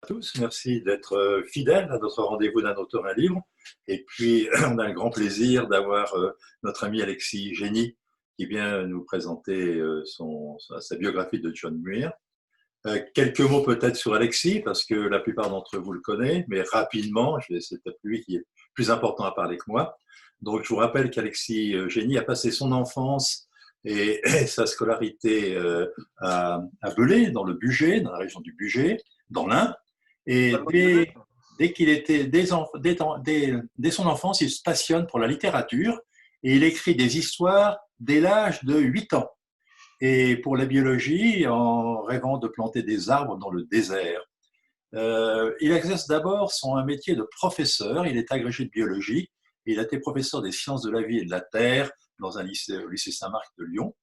tous, merci d'être fidèles à notre rendez-vous d'un auteur, un livre. Et puis, on a le grand plaisir d'avoir notre ami Alexis Génie qui vient nous présenter sa biographie de John Muir. Quelques mots peut-être sur Alexis, parce que la plupart d'entre vous le connaissent, mais rapidement, c'est peut-être lui qui est plus important à parler que moi. Donc, je vous rappelle qu'Alexis Génie a passé son enfance et sa scolarité à Belay, dans le Bugey, dans la région du Bugey, dans l'Ain. Et dès qu'il était, dès son enfance, il se passionne pour la littérature et il écrit des histoires dès l'âge de 8 ans. Et pour la biologie, en rêvant de planter des arbres dans le désert. Il exerce d'abord un métier de professeur. Il est agrégé de biologie. Il a été professeur des sciences de la vie et de la terre dans un lycée, au lycée Saint-Marc de Lyon.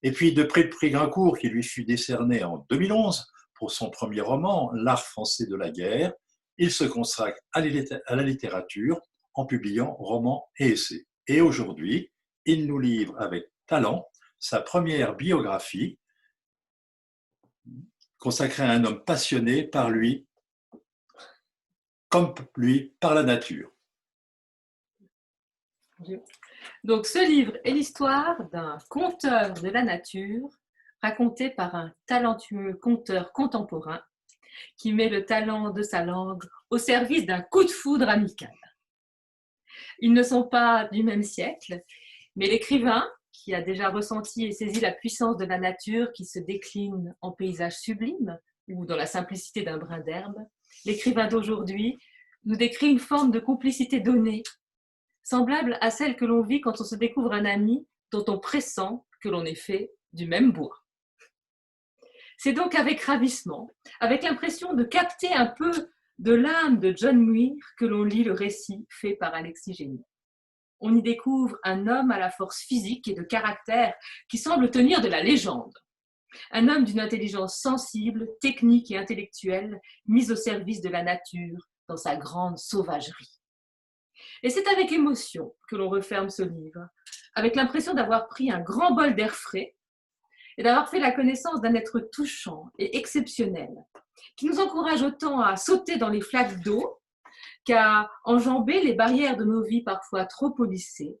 Et puis, de près le prix Goncourt qui lui fut décerné en 2011 pour son premier roman, L'art français de la guerre, il se consacre à la littérature en publiant romans et essais. Et aujourd'hui, il nous livre avec talent sa première biographie consacrée à un homme passionné par lui, comme lui, par la nature. Donc, ce livre est l'histoire d'un conteur de la nature raconté par un talentueux conteur contemporain qui met le talent de sa langue au service d'un coup de foudre amical. Ils ne sont pas du même siècle, mais l'écrivain, qui a déjà ressenti et saisi la puissance de la nature qui se décline en paysages sublimes ou dans la simplicité d'un brin d'herbe, l'écrivain d'aujourd'hui nous décrit une forme de complicité donnée, semblable à celle que l'on vit quand on se découvre un ami dont on pressent que l'on est fait du même bois. C'est donc avec ravissement, avec l'impression de capter un peu de l'âme de John Muir que l'on lit le récit fait par Alexis Génie. On y découvre un homme à la force physique et de caractère qui semble tenir de la légende. Un homme d'une intelligence sensible, technique et intellectuelle, mise au service de la nature dans sa grande sauvagerie. Et c'est avec émotion que l'on referme ce livre, avec l'impression d'avoir pris un grand bol d'air frais et d'avoir fait la connaissance d'un être touchant et exceptionnel, qui nous encourage autant à sauter dans les flaques d'eau qu'à enjamber les barrières de nos vies parfois trop polissées,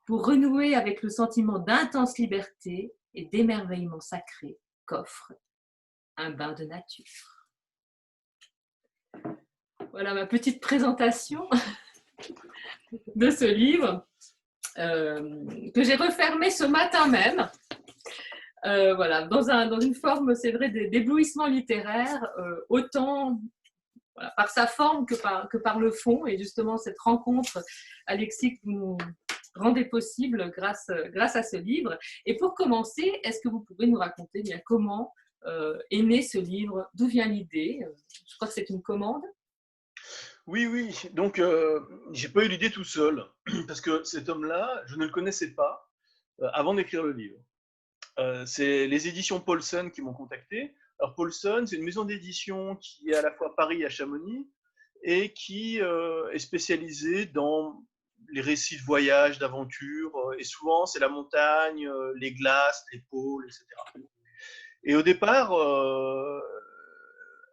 pour renouer avec le sentiment d'intense liberté et d'émerveillement sacré qu'offre un bain de nature. Voilà ma petite présentation de ce livre que j'ai refermé ce matin même. Voilà, dans une forme, c'est vrai, d'éblouissement littéraire, autant voilà, par sa forme que par le fond. Et justement, cette rencontre, Alexis, nous rendait possible grâce à ce livre. Et pour commencer, est-ce que vous pouvez nous raconter bien comment est né ce livre? D'où vient l'idée? Je crois que c'est une commande. Oui, oui. Donc, j'ai pas eu l'idée tout seul, parce que cet homme-là, je ne le connaissais pas avant d'écrire le livre. C'est les éditions Paulson qui m'ont contacté. Alors, Paulson, c'est une maison d'édition qui est à la fois Paris et à Chamonix, et qui est spécialisée dans les récits de voyage, d'aventure, et souvent c'est la montagne, les glaces, les pôles, etc. Et au départ,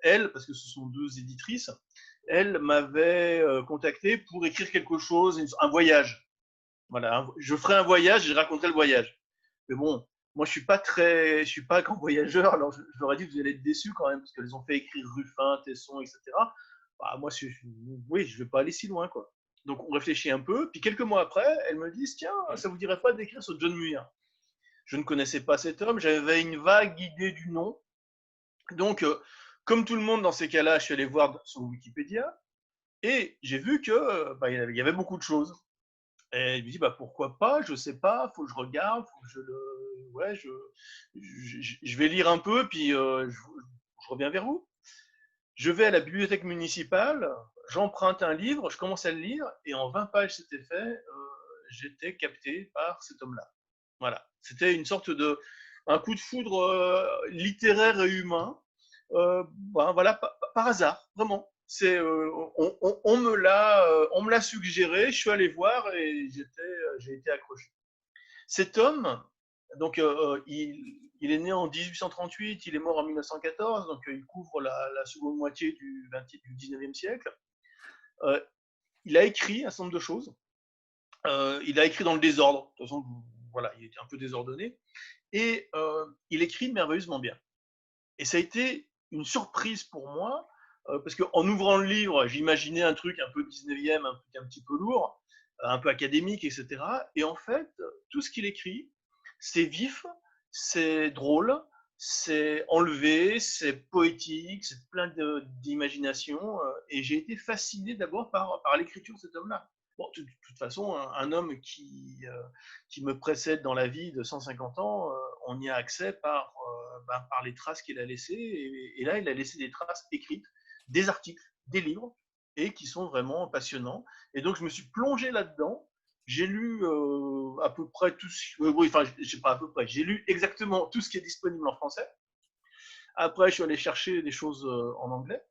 elle, parce que ce sont deux éditrices, elle m'avait contacté pour écrire quelque chose, un voyage. Voilà, je ferai un voyage et je raconterai le voyage. Mais bon, moi je suis pas grand voyageur, alors je leur ai dit vous allez être déçus quand même parce qu'elles ont fait écrire Ruffin, Tesson, etc. Bah, moi, oui, je vais pas aller si loin, quoi. Donc on réfléchit un peu, puis quelques mois après, elles me disent tiens, ça vous dirait pas d'écrire sur John Muir? Je ne connaissais pas cet homme, j'avais une vague idée du nom. Donc, comme tout le monde dans ces cas-là, je suis allé voir sur Wikipédia et j'ai vu que il y avait beaucoup de choses. Et je me dis bah pourquoi pas, je sais pas, faut que je regarde, faut que je vais lire un peu, puis je reviens vers vous. Je vais à la bibliothèque municipale, j'emprunte un livre, je commence à le lire, et en 20 pages c'était fait, j'étais capté par cet homme-là. Voilà, c'était une sorte un coup de foudre littéraire et humain, voilà, par hasard, vraiment. On me l'a suggéré, je suis allé voir et j'ai été accroché. Cet homme, Donc, il est né en 1838, il est mort en 1914, donc il couvre la seconde moitié du 19e siècle. Il a écrit un certain nombre de choses. Il a écrit dans le désordre. De toute façon, voilà, il était un peu désordonné. Et il écrit merveilleusement bien. Et ça a été une surprise pour moi, parce qu'en ouvrant le livre, j'imaginais un truc un peu 19e, un truc un petit peu lourd, un peu académique, etc. Et en fait, tout ce qu'il écrit, c'est vif, c'est drôle, c'est enlevé, c'est poétique, c'est plein d'imagination. Et j'ai été fasciné d'abord par l'écriture de cet homme-là. Bon, de toute façon, un homme qui me précède dans la vie de 150 ans, on y a accès par les traces qu'il a laissées. Et là, il a laissé des traces écrites, des articles, des livres, et qui sont vraiment passionnants. Et donc, je me suis plongé là-dedans. J'ai lu à peu près tout ce... oui, enfin, je sais pas à peu près. J'ai lu exactement tout ce qui est disponible en français. Après, je suis allé chercher des choses en anglais.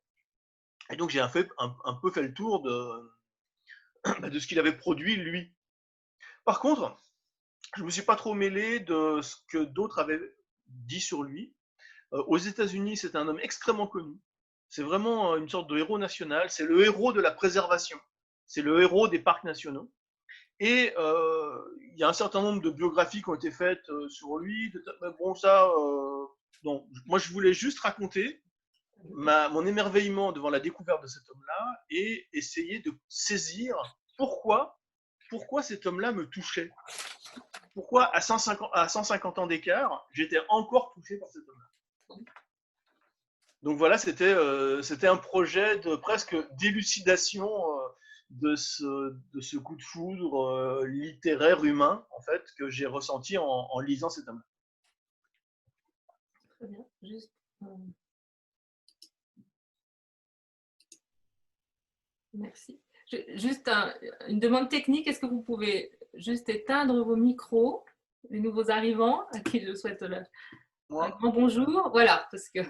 Et donc, j'ai un peu fait le tour de ce qu'il avait produit, lui. Par contre, je ne me suis pas trop mêlé de ce que d'autres avaient dit sur lui. Aux États-Unis, c'est un homme extrêmement connu. C'est vraiment une sorte de héros national. C'est le héros de la préservation. C'est le héros des parcs nationaux. Et il y a un certain nombre de biographies qui ont été faites sur lui. Bon, ça, non. Moi, je voulais juste raconter mon émerveillement devant la découverte de cet homme-là et essayer de saisir pourquoi cet homme-là me touchait. Pourquoi à 150 ans d'écart, j'étais encore touché par cet homme-là. Donc voilà, c'était un projet de presque d'élucidation de ce coup de foudre littéraire humain, en fait, que j'ai ressenti en lisant cet homme-là. Très bien. Juste, merci. Juste une demande technique. Est-ce que vous pouvez juste éteindre vos micros, les nouveaux arrivants, à qui je souhaite un grand bonjour. Voilà, parce que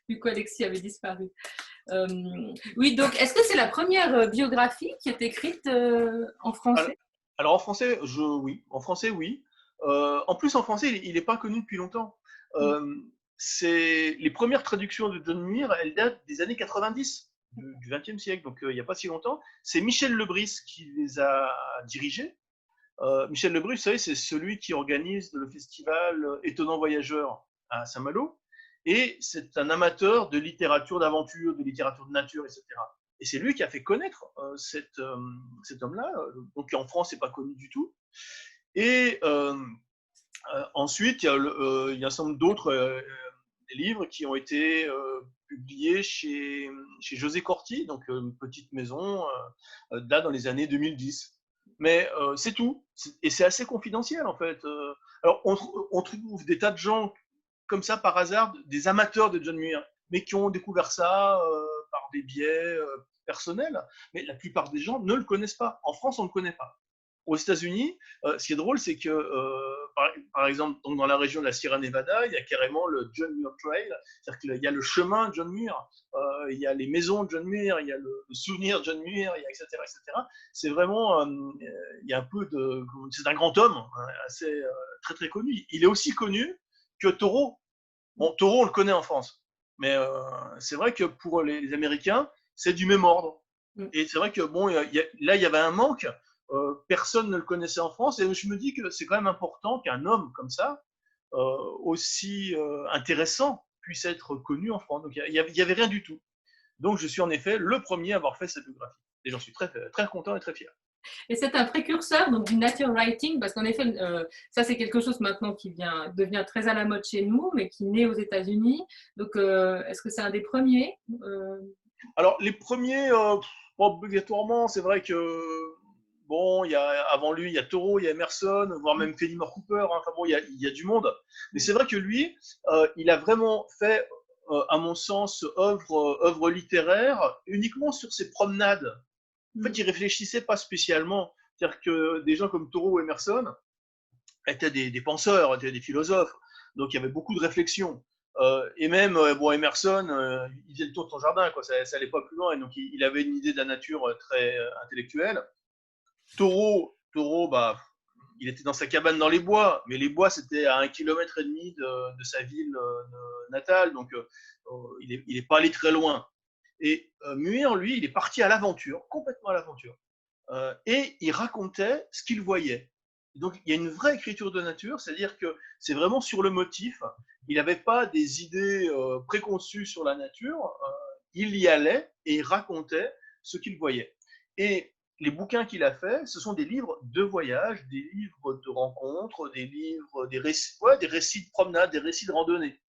du coup, Alexis avait disparu. Oui, donc, est-ce que c'est la première biographie qui est écrite en français? Alors, en français, oui. En français, oui. En plus, en français, il n'est pas connu depuis longtemps. Les premières traductions de John Muir, elles datent des années 90 du XXe siècle, donc il n'y a pas si longtemps. C'est Michel Lebris qui les a dirigés. Michel Lebris, vous savez, c'est celui qui organise le festival Étonnant Voyageur à Saint-Malo. Et c'est un amateur de littérature d'aventure, de littérature de nature, etc. Et c'est lui qui a fait connaître cet homme-là, donc qui en France n'est pas connu du tout. Et ensuite, il y a un certain nombre d'autres livres qui ont été publiés chez José Corti, donc une petite maison, là dans les années 2010. Mais c'est tout. Et c'est assez confidentiel, en fait. Alors, on trouve des tas de gens comme ça, par hasard, des amateurs de John Muir, mais qui ont découvert ça par des biais personnels. Mais la plupart des gens ne le connaissent pas. En France, on ne le connaît pas. Aux États-Unis, ce qui est drôle, c'est que, par exemple, donc dans la région de la Sierra Nevada, il y a carrément le John Muir Trail, c'est-à-dire qu'il y a le chemin de John Muir, il y a les maisons de John Muir, il y a le souvenir de John Muir, etc., etc. C'est vraiment, il y a un peu de, c'est un grand homme, assez très très connu. Il est aussi connu que Thoreau. Bon, Thoreau, on le connaît en France, mais c'est vrai que pour les Américains, c'est du même ordre. Et c'est vrai que bon, là, il y avait un manque. Personne ne le connaissait en France, et je me dis que c'est quand même important qu'un homme comme ça, aussi intéressant, puisse être connu en France. Donc il y avait rien du tout. Donc je suis en effet le premier à avoir fait cette biographie, et j'en suis très très content et très fier. Et c'est un précurseur donc, du nature writing, parce qu'en effet, ça c'est quelque chose maintenant qui devient très à la mode chez nous, mais qui naît aux États-Unis. Donc, est-ce que c'est un des premiers Alors, les premiers, obligatoirement, c'est vrai que bon, avant lui, il y a Thoreau, il y a Emerson, voire même Fenimore Cooper. Hein, enfin bon, il y a du monde. Mais c'est vrai que lui, il a vraiment fait, à mon sens, œuvre littéraire uniquement sur ses promenades. En fait, il réfléchissait pas spécialement. C'est-à-dire que des gens comme Thoreau ou Emerson étaient des penseurs, étaient des philosophes. Donc, il y avait beaucoup de réflexion. Et même, bon, Emerson, il faisait le tour de son jardin, quoi. Ça allait pas plus loin. Et donc, il avait une idée de la nature très intellectuelle. Thoreau, bah, il était dans sa cabane dans les bois, mais les bois, c'était à 1,5 km de sa ville natale, donc il n'est pas allé très loin. Et Muir, lui, il est parti à l'aventure, complètement à l'aventure. Et il racontait ce qu'il voyait. Donc, il y a une vraie écriture de nature, c'est-à-dire que c'est vraiment sur le motif. Il n'avait pas des idées préconçues sur la nature. Il y allait et il racontait ce qu'il voyait. Et les bouquins qu'il a faits, ce sont des livres de voyage, des livres de rencontres, des livres, des récits de promenade, des récits de randonnée.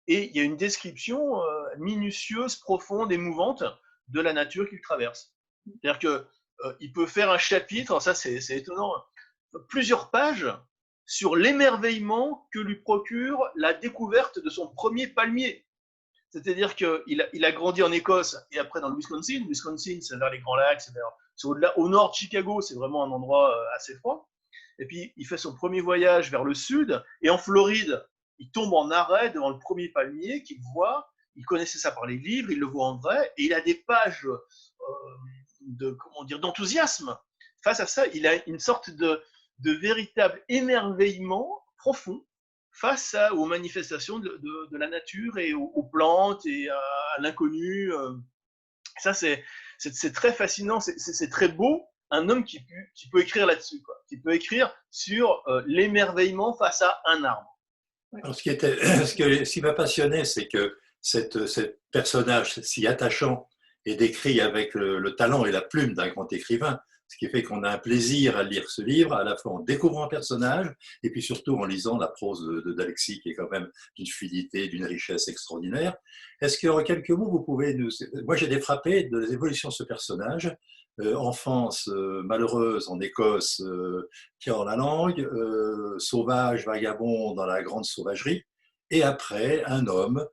Et il y a une description minutieuse, profonde, émouvante de la nature qu'il traverse. C'est-à-dire qu'il peut faire un chapitre, ça c'est étonnant, plusieurs pages sur l'émerveillement que lui procure la découverte de son premier palmier. C'est-à-dire qu'il a grandi en Écosse et après dans le Wisconsin. Wisconsin, c'est vers les Grands Lacs, c'est au-delà, au nord de Chicago, c'est vraiment un endroit assez froid. Et puis, il fait son premier voyage vers le sud. Et en Floride, il tombe en arrêt devant le premier palmier qu'il voit. Il connaissait ça par les livres, il le voit en vrai. Et il a des pages d'enthousiasme. Face à ça, il a une sorte de véritable émerveillement profond face aux manifestations de la nature et aux plantes et à l'inconnu. Ça, c'est très fascinant, c'est très beau, un homme qui peut écrire là-dessus, qui peut écrire sur l'émerveillement face à un arbre. Alors, ce qui m'a passionné, c'est que ce personnage si attachant est décrit avec le talent et la plume d'un grand écrivain, ce qui fait qu'on a un plaisir à lire ce livre, à la fois en découvrant un personnage et puis surtout en lisant la prose d'Alexis, qui est quand même d'une fluidité, d'une richesse extraordinaire. Est-ce qu'en quelques mots, vous pouvez nous... Moi, j'ai été frappé de l'évolution de ce personnage. Enfance malheureuse en Écosse, tient la langue, sauvage, vagabond dans la grande sauvagerie, et après, un homme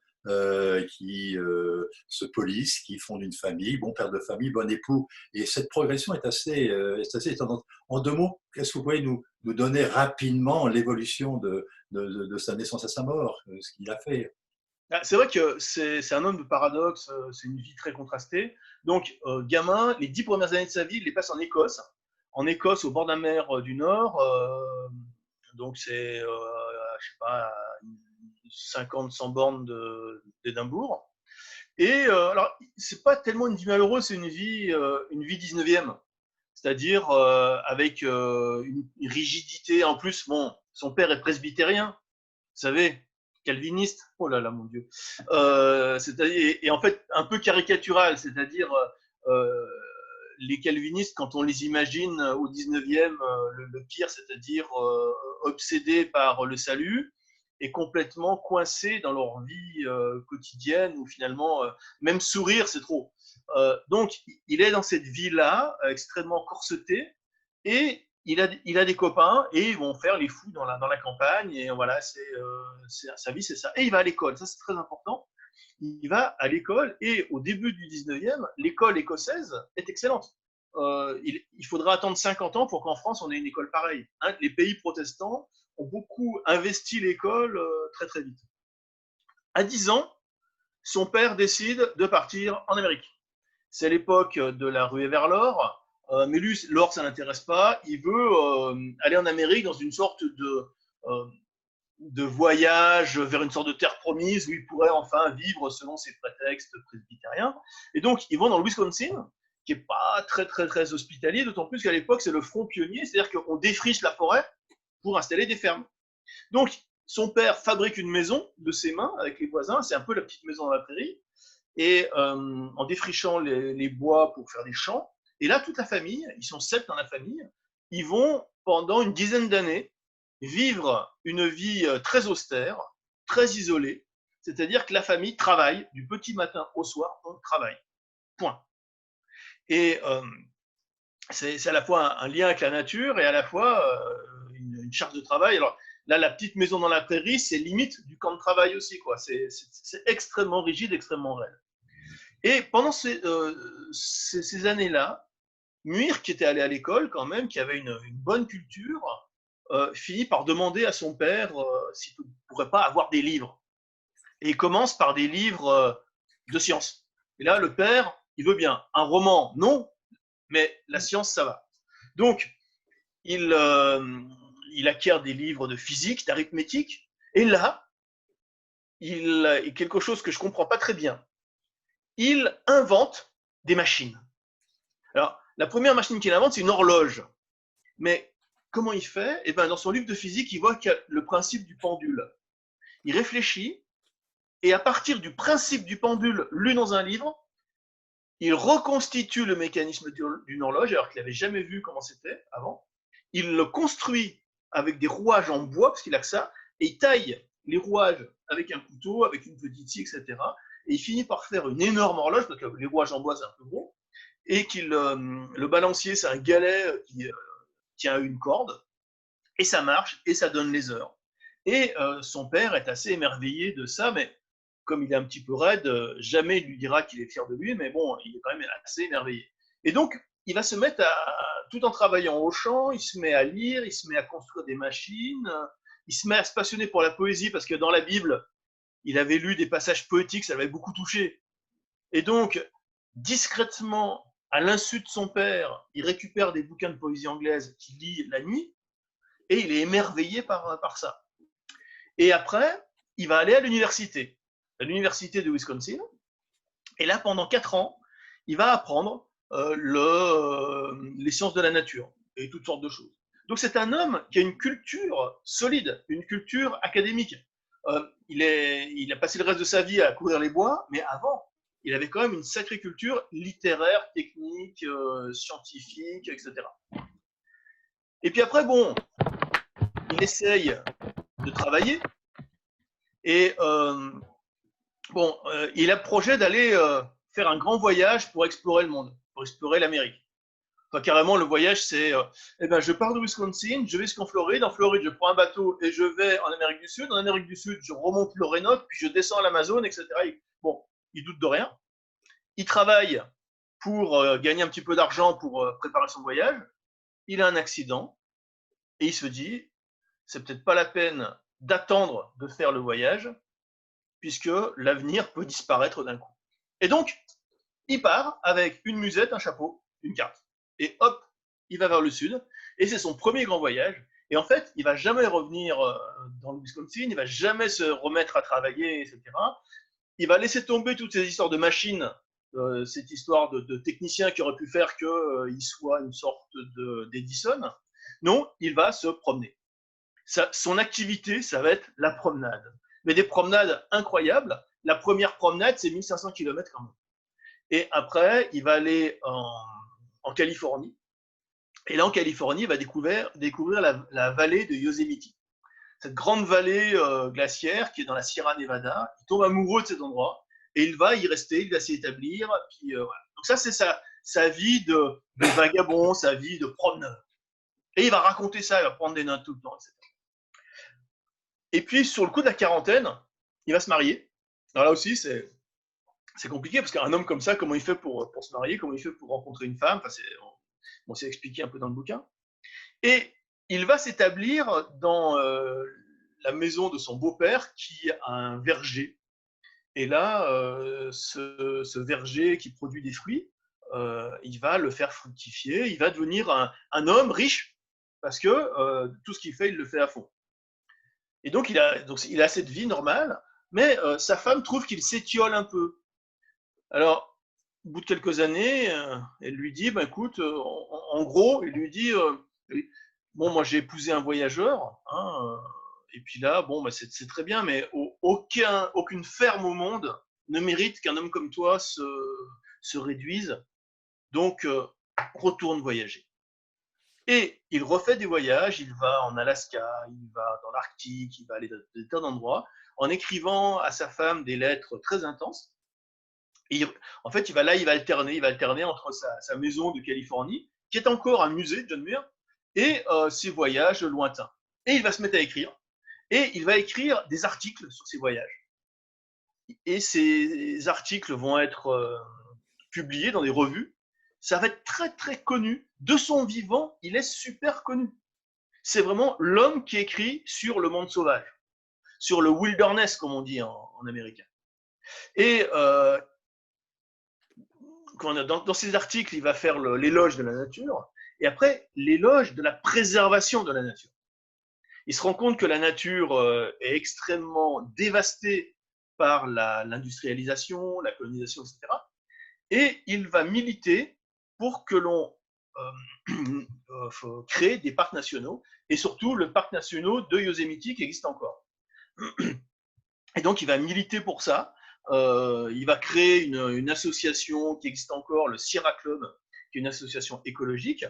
qui se police, qui fonde une famille, bon père de famille, bon époux. Et cette progression est assez étonnante. En 2 mots, est-ce que vous pouvez nous donner rapidement l'évolution de sa naissance à sa mort, ce qu'il a fait? C'est vrai que c'est un homme de paradoxe, c'est une vie très contrastée. Donc, gamin, les 10 premières années de sa vie, il les passe en Écosse. En Écosse, au bord de la mer du Nord. Donc, c'est, je sais pas, 50-100 bornes d'Édimbourg. Et alors, c'est pas tellement une vie malheureuse, c'est une vie 19e. C'est-à-dire avec une rigidité. En plus, bon, son père est presbytérien, vous savez, calviniste. Oh là là, mon Dieu. Et en fait, un peu caricatural, c'est-à-dire les calvinistes, quand on les imagine au 19e, le pire, c'est-à-dire obsédés par le salut et complètement coincés dans leur vie quotidienne où finalement, même sourire, c'est trop. Donc, il est dans cette vie-là, extrêmement corsetée, et il a des copains, et ils vont faire les fous dans la campagne, et voilà, sa vie, c'est ça. Et il va à l'école, ça c'est très important. Il va à l'école, et au début du 19e, l'école écossaise est excellente. Il faudra attendre 50 ans pour qu'en France, on ait une école pareille. Hein, les pays protestants ont beaucoup investi l'école très très vite. À 10 ans, son père décide de partir en Amérique. C'est l'époque de la ruée vers l'or, mais lui, l'or, ça ne l'intéresse pas. Il veut aller en Amérique dans une sorte de voyage vers une sorte de terre promise où il pourrait enfin vivre selon ses prétextes presbytériens. Et donc, ils vont dans le Wisconsin, qui n'est pas très, très, très hospitalier, d'autant plus qu'à l'époque, c'est le front pionnier, c'est-à-dire qu'on défriche la forêt pour installer des fermes. Donc, son père fabrique une maison de ses mains avec les voisins, c'est un peu la petite maison dans la prairie, et en défrichant les bois pour faire des champs. Et là, toute la famille, ils sont 7 dans la famille, ils vont pendant une dizaine d'années vivre une vie très austère, très isolée, c'est-à-dire que la famille travaille du petit matin au soir, on travaille. Point. Et c'est à la fois un lien avec la nature et à la fois une charge de travail. Alors là, la petite maison dans la prairie, c'est limite du camp de travail aussi, quoi. C'est extrêmement rigide, extrêmement raide. Et pendant ces années-là, Muir, qui était allé à l'école quand même, qui avait une bonne culture, finit par demander à son père s'il ne pourrait pas avoir des livres. Et il commence par des livres de science. Et là, le père, il veut bien. Un roman, non, mais la science, ça va. Donc, il il acquiert des livres de physique, d'arithmétique, et là, il quelque chose que je ne comprends pas très bien. Il invente des machines. Alors, la première machine qu'il invente, c'est une horloge. Mais comment il fait? Eh bien, dans son livre de physique, il voit qu'il y a le principe du pendule. Il réfléchit, et à partir du principe du pendule lu dans un livre, il reconstitue le mécanisme d'une horloge, alors qu'il n'avait jamais vu comment c'était avant. Il le construit avec des rouages en bois, parce qu'il a que ça, et il taille les rouages avec un couteau, avec une petite scie, etc. Et il finit par faire une énorme horloge, parce que les rouages en bois, c'est un peu gros, et le balancier, c'est un galet qui tient à une corde, et ça marche, et ça donne les heures. Et son père est assez émerveillé de ça, mais comme il est un petit peu raide, jamais il lui dira qu'il est fier de lui, mais bon, il est quand même assez émerveillé. Et donc, il va se mettre tout en travaillant au champ, il se met à lire, il se met à construire des machines, il se met à se passionner pour la poésie, parce que dans la Bible, il avait lu des passages poétiques, ça l'avait beaucoup touché. Et donc, discrètement, à l'insu de son père, il récupère des bouquins de poésie anglaise qu'il lit la nuit, et il est émerveillé par ça. Et après, il va aller à l'université de Wisconsin. Et là, pendant 4 ans, il va apprendre les sciences de la nature et toutes sortes de choses. Donc, c'est un homme qui a une culture solide, une culture académique. Il a passé le reste de sa vie à courir les bois, mais avant, il avait quand même une sacrée culture littéraire, technique, scientifique, etc. Et puis après, bon, il essaye de travailler et il a le projet d'aller faire un grand voyage pour explorer le monde, pour explorer l'Amérique. Enfin, carrément, le voyage, c'est je pars de Wisconsin, je vais jusqu'en Floride. En Floride, je prends un bateau et je vais en Amérique du Sud. En Amérique du Sud, je remonte l'Orénoque, puis je descends à l'Amazone, etc. Bon, il doute de rien. Il travaille pour gagner un petit peu d'argent pour préparer son voyage. Il a un accident et il se dit, c'est peut-être pas la peine d'attendre de faire le voyage, puisque l'avenir peut disparaître d'un coup. Et donc, il part avec une musette, un chapeau, une carte. Et hop, il va vers le sud. Et c'est son premier grand voyage. Et en fait, il ne va jamais revenir dans le Wisconsin, il ne va jamais se remettre à travailler, etc. Il va laisser tomber toutes ces histoires de machines, cette histoire de technicien qui aurait pu faire qu'il soit une sorte d'Edison. Non, il va se promener. Son activité, ça va être la promenade. Mais des promenades incroyables. La première promenade, c'est 1500 km quand même. Et après, il va aller en Californie. Et là, en Californie, il va découvrir la vallée de Yosemite. Cette grande vallée glaciaire qui est dans la Sierra Nevada. Il tombe amoureux de cet endroit et il va y rester, il va s'y établir. Puis, voilà. Donc ça, c'est sa vie de vagabond, sa vie de promeneur. Et il va raconter ça, il va prendre des notes tout le temps, etc. Et puis, sur le coup de la quarantaine, il va se marier. Alors là aussi, c'est compliqué, parce qu'un homme comme ça, comment il fait pour se marier, comment il fait pour rencontrer une femme, on s'est expliqué un peu dans le bouquin. Et il va s'établir dans la maison de son beau-père, qui a un verger. Et là, ce verger qui produit des fruits, il va le faire fructifier, il va devenir un homme riche, parce que tout ce qu'il fait, il le fait à fond. Et donc, il a cette vie normale, mais sa femme trouve qu'il s'étiole un peu. Alors, au bout de quelques années, elle lui dit, écoute, en gros, il lui dit, moi j'ai épousé un voyageur, hein, et puis là, c'est très bien, mais aucune ferme au monde ne mérite qu'un homme comme toi se réduise, donc retourne voyager. Et il refait des voyages, il va en Alaska, il va dans l'Arctique, il va aller dans des tas d'endroits, en écrivant à sa femme des lettres très intenses. Et en fait, il va alterner entre sa maison de Californie, qui est encore un musée de John Muir, et ses voyages lointains. Et il va se mettre à écrire, et il va écrire des articles sur ses voyages. Et ces articles vont être publiés dans des revues. Ça va être très très connu. De son vivant, il est super connu. C'est vraiment l'homme qui écrit sur le monde sauvage, sur le wilderness, comme on dit en américain. Et dans ces articles, il va faire l'éloge de la nature, et après l'éloge de la préservation de la nature. Il se rend compte que la nature est extrêmement dévastée par l'industrialisation, la colonisation, etc. Et il va militer pour que l'on crée des parcs nationaux, et surtout le parc national de Yosemite qui existe encore. Et donc il va militer pour ça. Il va créer une association qui existe encore, le Sierra Club, qui est une association écologique.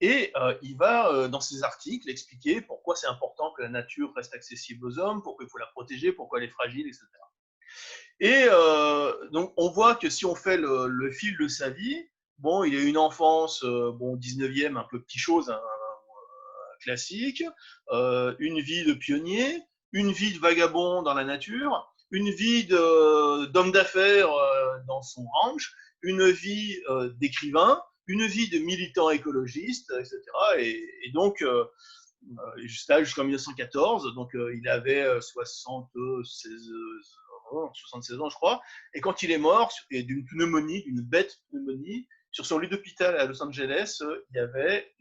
Et il va, dans ses articles, expliquer pourquoi c'est important que la nature reste accessible aux hommes, pourquoi il faut la protéger, pourquoi elle est fragile, etc. Et donc, on voit que si on fait le fil de sa vie, bon, il a eu une enfance, bon, 19e, un peu petit chose, hein, classique, une vie de pionnier, une vie de vagabond dans la nature, une vie d'homme d'affaires dans son ranch, une vie d'écrivain, une vie de militant écologiste, etc. Et donc, juste là, jusqu'en 1914, donc il avait 76 ans, je crois, et quand il est mort, et d'une pneumonie, d'une bête pneumonie, sur son lit d'hôpital à Los Angeles, il y avait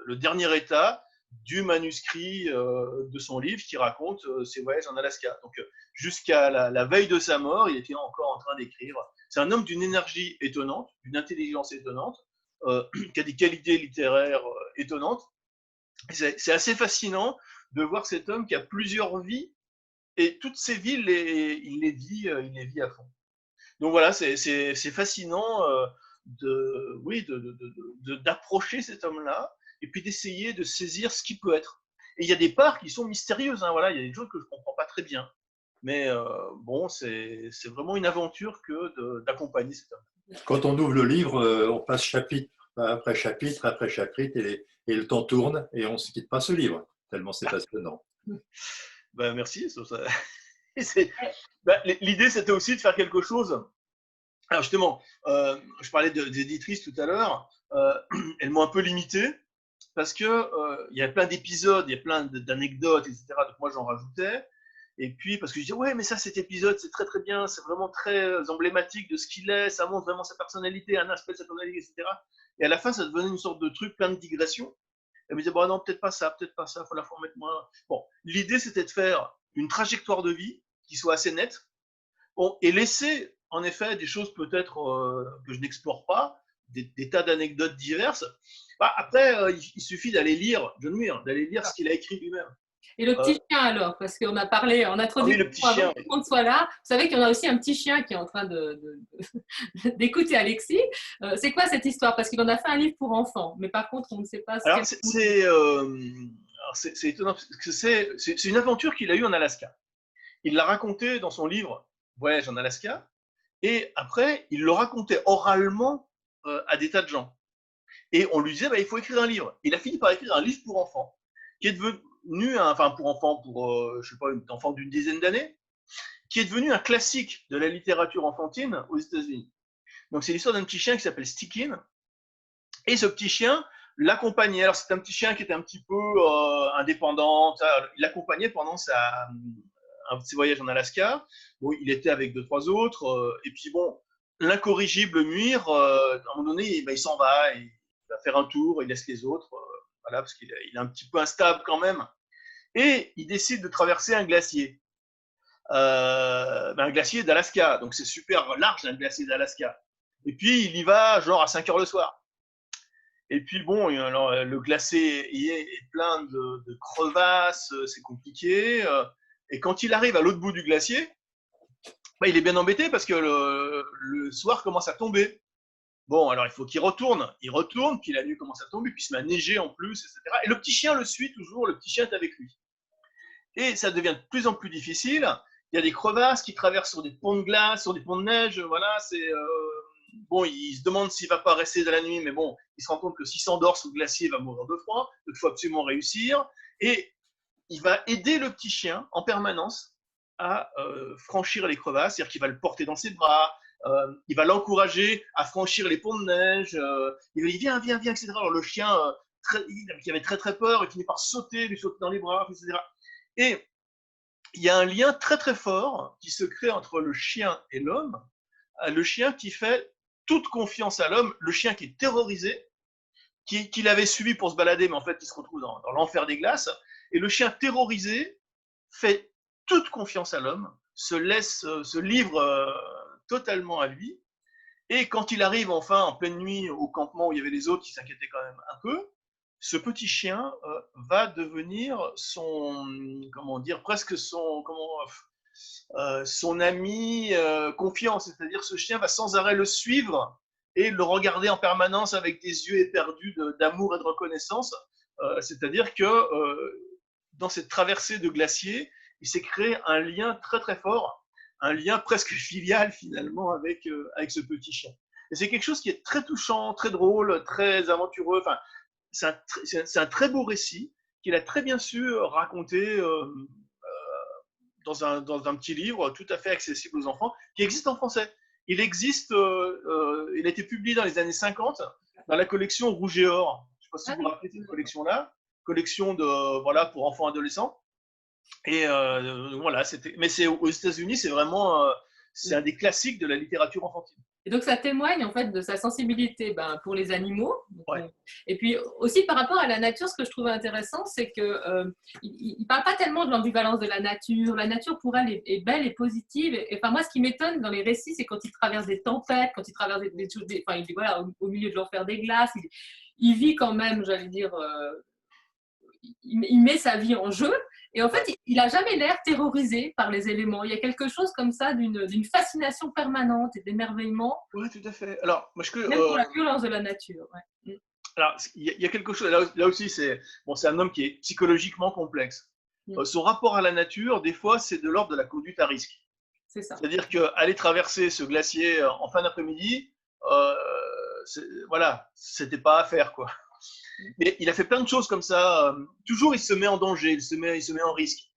le dernier état du manuscrit de son livre qui raconte ses voyages en Alaska. Donc, jusqu'à la veille de sa mort, il était encore en train d'écrire. C'est un homme d'une énergie étonnante, d'une intelligence étonnante, qui a des qualités littéraires étonnantes. C'est assez fascinant de voir cet homme qui a plusieurs vies, et toutes ces vies, il les vit à fond. Donc voilà, c'est fascinant d'approcher cet homme-là, et puis d'essayer de saisir ce qui peut être. Et il y a des parts qui sont mystérieuses, hein, voilà, il y a des choses que je ne comprends pas très bien. Mais bon, c'est vraiment une aventure que d'accompagner cet homme. Quand on ouvre le livre, on passe chapitre après chapitre après chapitre, et le temps tourne, et on ne se quitte pas ce livre, tellement c'est passionnant. Ben, merci. L'idée, c'était aussi de faire quelque chose. Alors justement, je parlais d'éditrices tout à l'heure, elles m'ont un peu limité, parce que il y a plein d'épisodes, il y a plein d'anecdotes, etc. Donc moi j'en rajoutais. Et puis parce que je disais ouais, mais ça, cet épisode c'est très très bien, c'est vraiment très emblématique de ce qu'il est, ça montre vraiment sa personnalité, un aspect de sa personnalité, etc. Et à la fin ça devenait une sorte de truc plein de digressions. Elle me disait bon non, peut-être pas ça, faut la remettre moins. Bon, l'idée c'était de faire une trajectoire de vie qui soit assez nette, bon, et laisser en effet des choses peut-être que je n'explore pas, des tas d'anecdotes diverses. Bah, après, il suffit d'aller lire John Muir, d'aller lire ce qu'il a écrit lui-même. Et le petit chien alors, parce qu'on a parlé en introduction, oui, le petit chien, avant que tout le monde soit là. Vous savez qu'il y en a aussi un petit chien qui est en train d'écouter Alexis. C'est quoi cette histoire? Parce qu'il en a fait un livre pour enfants, mais par contre, on ne sait pas ce alors, c'est étonnant, parce que c'est une aventure qu'il a eue en Alaska. Il l'a raconté dans son livre Voyage en Alaska, et après, il le racontait oralement à des tas de gens. Et on lui disait, bah, il faut écrire un livre. Il a fini par écrire un livre pour enfants, qui est devenu, enfin pour enfants, je sais pas, un enfant d'une dizaine d'années, qui est devenu un classique de la littérature enfantine aux États-Unis. Donc c'est l'histoire d'un petit chien qui s'appelle Stickin, et ce petit chien l'accompagnait. Alors c'est un petit chien qui était un petit peu indépendant. Il l'accompagnait pendant un de ses voyages en Alaska. Bon, il était avec 2-3 autres, et puis bon, l'incorrigible Muir, à un moment donné, il s'en va, il va faire un tour, il laisse les autres, voilà, parce qu'il est un petit peu instable quand même. Et il décide de traverser un glacier. Un glacier d'Alaska, donc c'est super large un glacier d'Alaska. Et puis il y va genre à 5 heures le soir. Et puis bon, alors, le glacier est plein de crevasses, c'est compliqué. Et quand il arrive à l'autre bout du glacier, bah, il est bien embêté parce que le soir commence à tomber. Bon, alors il faut qu'il retourne. Il retourne, puis la nuit commence à tomber, puis il se met à neiger en plus, etc. Et le petit chien le suit toujours, le petit chien est avec lui. Et ça devient de plus en plus difficile. Il y a des crevasses qui traversent sur des ponts de glace, sur des ponts de neige. Voilà, c'est bon. Il se demande s'il va pas rester de la nuit, mais bon, il se rend compte que s'il s'endort sous le glacier, il va mourir de froid. Donc il faut absolument réussir. Et il va aider le petit chien en permanence à franchir les crevasses, c'est-à-dire qu'il va le porter dans ses bras. Il va l'encourager à franchir les ponts de neige. Il va dire viens, etc. Alors le chien, qui avait très très peur, il finit par lui sauter dans les bras, etc. Et il y a un lien très très fort qui se crée entre le chien et l'homme. Le chien qui fait toute confiance à l'homme, le chien qui est terrorisé, qu'il avait suivi pour se balader, mais en fait il se retrouve dans l'enfer des glaces. Et le chien terrorisé fait toute confiance à l'homme, se livre totalement à lui. Et quand il arrive enfin en pleine nuit au campement où il y avait les autres qui s'inquiétaient quand même un peu, ce petit chien va devenir comment dire, presque son ami confiant. C'est-à-dire ce chien va sans arrêt le suivre et le regarder en permanence avec des yeux éperdus d'amour et de reconnaissance. C'est-à-dire que dans cette traversée de glacier, il s'est créé un lien très très fort, un lien presque filial finalement avec ce petit chien. Et c'est quelque chose qui est très touchant, très drôle, très aventureux. Enfin, c'est un très beau récit qu'il a très bien su raconter dans un petit livre tout à fait accessible aux enfants, qui existe en français. Il existe, il a été publié dans les années 50 dans la collection Rouge et Or. Je ne sais pas si vous vous rappelez cette collection-là, collection voilà, pour enfants adolescents. Et voilà, mais c'est aux États-Unis, c'est vraiment c'est un des classiques de la littérature enfantine. Et donc, ça témoigne en fait de sa sensibilité pour les animaux. Ouais. Et puis aussi par rapport à la nature, ce que je trouvais intéressant, c'est qu'il ne parle pas tellement de l'ambivalence de la nature. La nature, pour elle, est belle et positive. Et enfin, moi, ce qui m'étonne dans les récits, c'est quand il traverse des tempêtes, quand il traverse enfin, il dit, voilà, au milieu de l'enfer des glaces, il vit quand même, j'allais dire, il met sa vie en jeu. Et en fait, il n'a jamais l'air terrorisé par les éléments. Il y a quelque chose comme ça d'une fascination permanente et d'émerveillement. Oui, tout à fait. Alors, même pour la violence de la nature. Ouais. Alors, il y a quelque chose, là aussi, c'est un homme qui est psychologiquement complexe. Son rapport à la nature, des fois, c'est de l'ordre de la conduite à risque. C'est ça. C'est-à-dire qu'aller traverser ce glacier en fin d'après-midi, voilà, c'était pas à faire, quoi. Mais il a fait plein de choses comme ça. Toujours, il se met en danger, il se met en risque.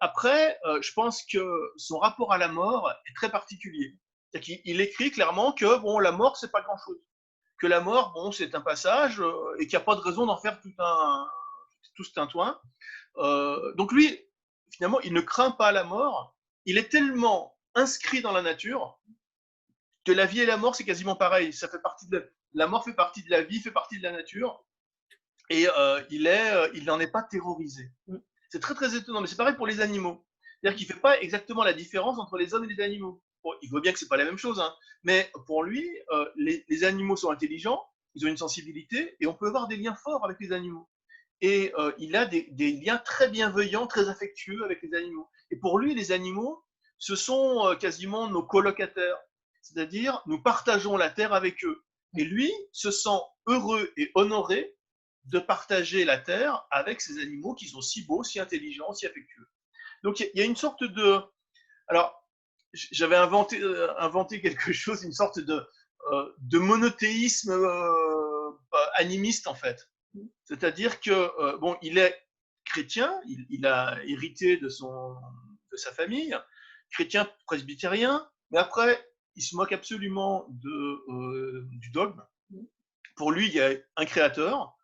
Après, je pense que son rapport à la mort est très particulier. C'est-à-dire qu'il écrit clairement que bon, la mort, c'est pas grand-chose. Que la mort, bon, c'est un passage et qu'il n'y a pas de raison d'en faire tout ce tintouin. Donc lui, finalement, il ne craint pas la mort. Il est tellement inscrit dans la nature que la vie et la mort, c'est quasiment pareil. Ça fait partie la mort fait partie de la vie, fait partie de la nature. Et il n'en est pas terrorisé. C'est très très étonnant, mais c'est pareil pour les animaux. C'est-à-dire qu'il ne fait pas exactement la différence entre les hommes et les animaux. Bon, il voit bien que ce n'est pas la même chose, hein, mais pour lui, les animaux sont intelligents, ils ont une sensibilité, et on peut avoir des liens forts avec les animaux. Et il a des liens très bienveillants, très affectueux avec les animaux. Et pour lui, les animaux, ce sont quasiment nos colocataires. C'est-à-dire, nous partageons la terre avec eux. Et lui se sent heureux et honoré de partager la terre avec ces animaux qui sont si beaux, si intelligents, si affectueux. Donc il y a une sorte de... Alors, j'avais inventé quelque chose, une sorte de monothéisme animiste en fait. C'est-à-dire que, bon, il est chrétien, il a hérité de sa famille, chrétien presbytérien, mais après, il se moque absolument du dogme. Pour lui, il y a un créateur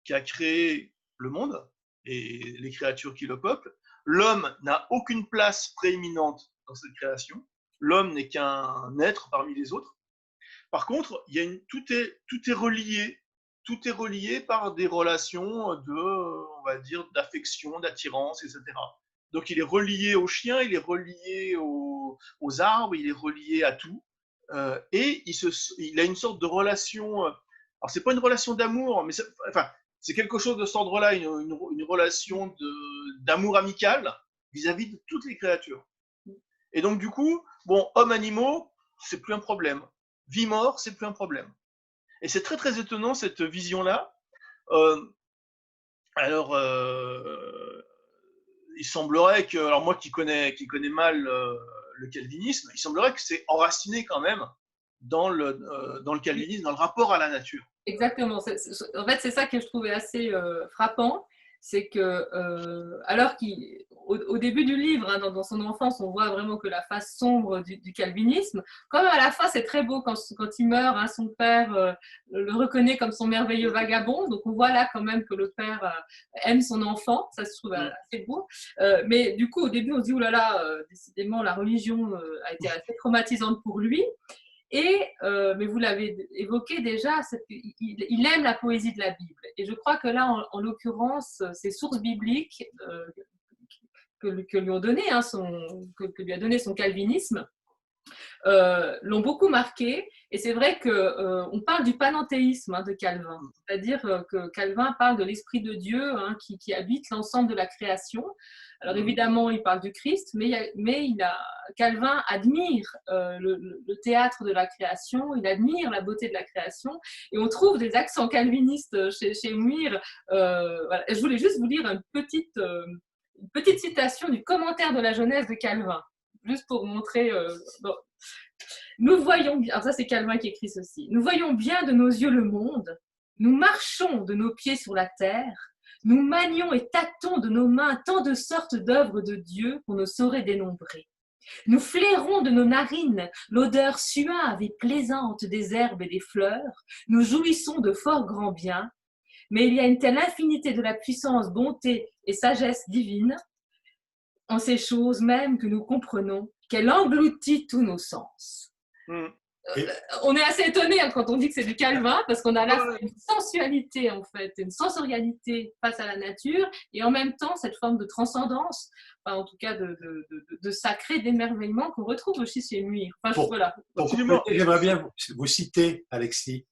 qui a créé le monde et les créatures qui le peuplent. L'homme n'a aucune place prééminente dans cette création. L'homme n'est qu'un être parmi les autres. Par contre, tout est relié. Tout est relié par des relations on va dire, d'affection, d'attirance, etc. Donc, il est relié aux chiens, il est relié aux arbres, il est relié à tout. Et il a une sorte de relation. Alors, c'est pas une relation d'amour, mais c'est quelque chose de cet ordre-là, une relation d'amour amical vis-à-vis de toutes les créatures. Et donc, du coup, bon, hommes-animaux, c'est plus un problème. Vie-mort, c'est plus un problème. Et c'est très, très étonnant, cette vision-là. Alors, il semblerait que, alors moi qui connais mal le calvinisme, il semblerait que c'est enraciné quand même dans le calvinisme, dans le rapport à la nature. Exactement. En fait, c'est ça que je trouvais assez frappant. C'est que, alors qu'au début du livre, hein, dans son enfance, on voit vraiment que la face sombre du calvinisme, comme à la fin, c'est très beau quand il meurt, hein, son père le reconnaît comme son merveilleux vagabond. Donc, on voit là quand même que le père aime son enfant. Ça se trouve assez beau. Mais du coup, au début, on se dit, oh là là, décidément, la religion a été assez traumatisante pour lui. Mais vous l'avez évoqué déjà, il aime la poésie de la Bible. Et je crois que là, en l'occurrence, ces sources bibliques que lui ont donné, que lui a donné son calvinisme, l'ont beaucoup marqué. Et c'est vrai qu'on parle du panenthéisme de Calvin, c'est-à-dire que Calvin parle de l'Esprit de Dieu qui habite l'ensemble de la création. Alors évidemment, il parle du Christ, mais Calvin admire le théâtre de la création, il admire la beauté de la création, et on trouve des accents calvinistes chez Muir. Voilà. Je voulais juste vous lire une petite citation du commentaire de la Genèse de Calvin, juste pour montrer. Bon. Nous voyons bien, alors ça c'est Calvin qui écrit ceci, nous voyons bien de nos yeux le monde, nous marchons de nos pieds sur la terre, nous manions et tâtons de nos mains tant de sortes d'œuvres de Dieu qu'on ne saurait dénombrer. Nous flairons de nos narines l'odeur suave et plaisante des herbes et des fleurs, nous jouissons de fort grands biens, mais il y a une telle infinité de la puissance, bonté et sagesse divine en ces choses même que nous comprenons qu'elle engloutit tous nos sens. On est assez étonné quand on dit que c'est du Calvin, parce qu'on a là une sensualité, en fait, une sensorialité face à la nature, et en même temps cette forme de transcendance, enfin, en tout cas de sacré, d'émerveillement qu'on retrouve aussi chez Muir. Voilà. J'aimerais bien vous citer, Alexis,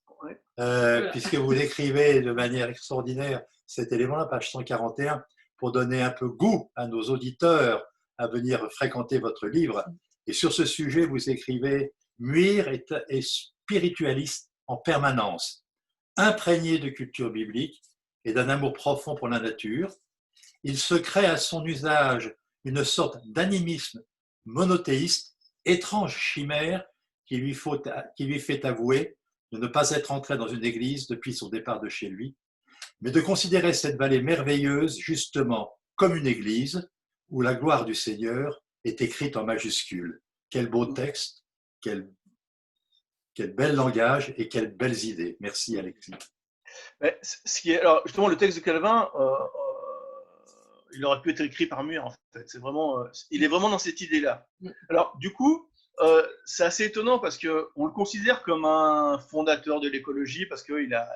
puisque vous décrivez de manière extraordinaire cet élément-là, page 141, pour donner un peu goût à nos auditeurs à venir fréquenter votre livre. Et sur ce sujet, vous écrivez: Muir est spiritualiste en permanence, imprégné de culture biblique et d'un amour profond pour la nature. Il se crée à son usage une sorte d'animisme monothéiste, étrange chimère qui lui fait avouer de ne pas être entré dans une église depuis son départ de chez lui, mais de considérer cette vallée merveilleuse justement comme une église où la gloire du Seigneur est écrite en majuscules. Quel beau texte, quel bel langage et quelles belles idées. Merci, Alexis. Mais alors, justement, le texte de Calvin, il aurait pu être écrit par Muir, en fait. Il est vraiment dans cette idée-là. Alors, du coup, c'est assez étonnant parce qu'on le considère comme un fondateur de l'écologie parce qu'il a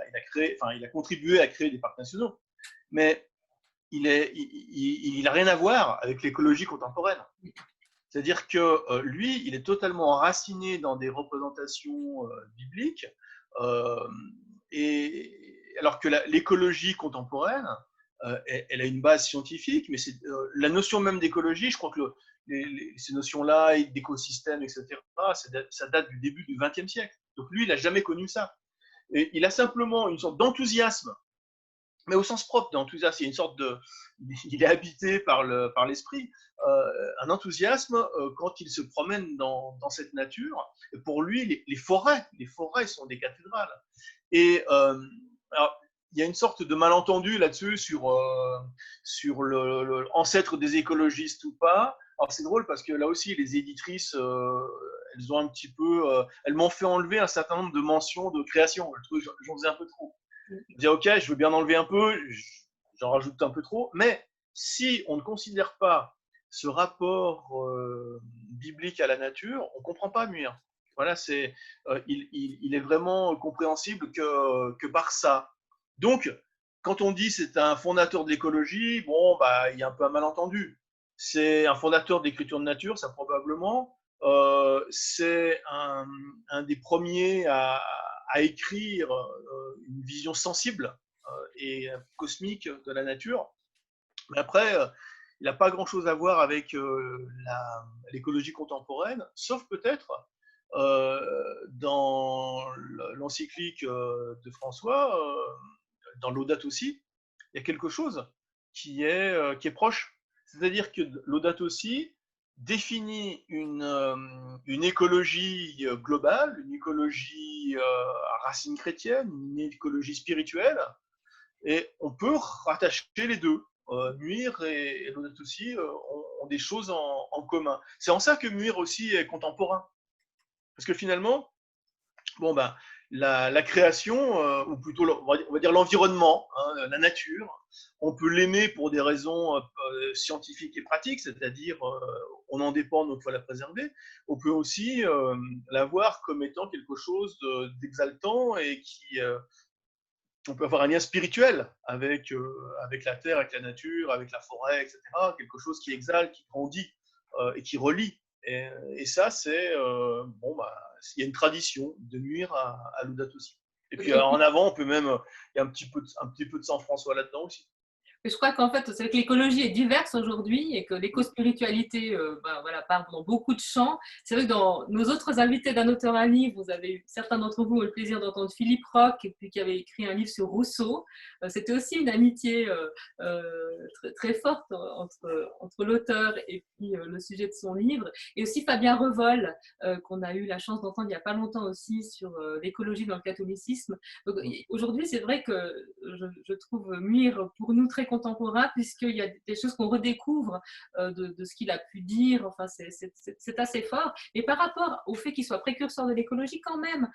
contribué à créer des parcs nationaux. Mais il n'a rien à voir avec l'écologie contemporaine. C'est-à-dire que lui, il est totalement enraciné dans des représentations bibliques, et alors que l'écologie contemporaine, elle a une base scientifique, mais la notion même d'écologie, je crois que ces notions-là, d'écosystème, etc., ça date du début du XXe siècle. Donc lui, il n'a jamais connu ça. Et il a simplement une sorte d'enthousiasme, mais au sens propre d'enthousiasme. Il y a une sorte il est habité par l'esprit, un enthousiasme quand il se promène dans cette nature. Et pour lui, les forêts sont des cathédrales. Et alors, il y a une sorte de malentendu là-dessus sur l'ancêtre des écologistes ou pas. Alors c'est drôle parce que là aussi, les éditrices, elles ont un petit peu, elles m'ont fait enlever un certain nombre de mentions de création. Je trouve que j'en faisais un peu trop. Je disais, ok, je veux bien enlever un peu, j'en rajoute un peu trop, mais si on ne considère pas ce rapport biblique à la nature, on ne comprend pas Muir. Voilà, il est vraiment compréhensible que par ça. Donc, quand on dit c'est un fondateur de l'écologie, bon, bah, il y a un peu un malentendu. C'est un fondateur de l'écriture de nature, ça probablement. C'est un des premiers à écrire une vision sensible et cosmique de la nature. Mais après, il n'a pas grand-chose à voir avec l'écologie contemporaine, sauf peut-être dans l'encyclique de François, dans Laudato Si, il y a quelque chose qui est proche. C'est-à-dire que Laudato Si définit une écologie globale, une écologie à racines chrétiennes, une écologie spirituelle, et on peut rattacher les deux. Muir et Laudato Si ont des choses en commun. C'est en ça que Muir aussi est contemporain. Parce que finalement, Bon, ben, la création, ou plutôt, on va dire l'environnement, hein, la nature, on peut l'aimer pour des raisons scientifiques et pratiques, c'est-à-dire on en dépend, donc il faut la préserver. On peut aussi la voir comme étant quelque chose d'exaltant et on peut avoir un lien spirituel avec la terre, avec la nature, avec la forêt, etc. Quelque chose qui exalte, qui grandit et qui relie. Et ça, c'est bon, bah, il y a une tradition de nuire à Laudato aussi. Et puis en avant, on peut même, il y a un petit peu de Saint François là-dedans aussi. Je crois qu'en fait, c'est vrai que l'écologie est diverse aujourd'hui et que l'éco-spiritualité voilà, parle dans beaucoup de champs. C'est vrai que dans nos autres invités d'un auteur à livre, vous avez certains d'entre vous ont le plaisir d'entendre Philippe Roch, et puis qui avait écrit un livre sur Rousseau. C'était aussi une amitié très, très forte entre l'auteur et puis le sujet de son livre. Et aussi Fabien Revol, qu'on a eu la chance d'entendre il n'y a pas longtemps aussi sur l'écologie dans le catholicisme. Donc, aujourd'hui, c'est vrai que je trouve Muir pour nous très contemporain, puisqu'il y a des choses qu'on redécouvre de ce qu'il a pu dire. Enfin, c'est assez fort. Et par rapport au fait qu'il soit précurseur de l'écologie, quand même,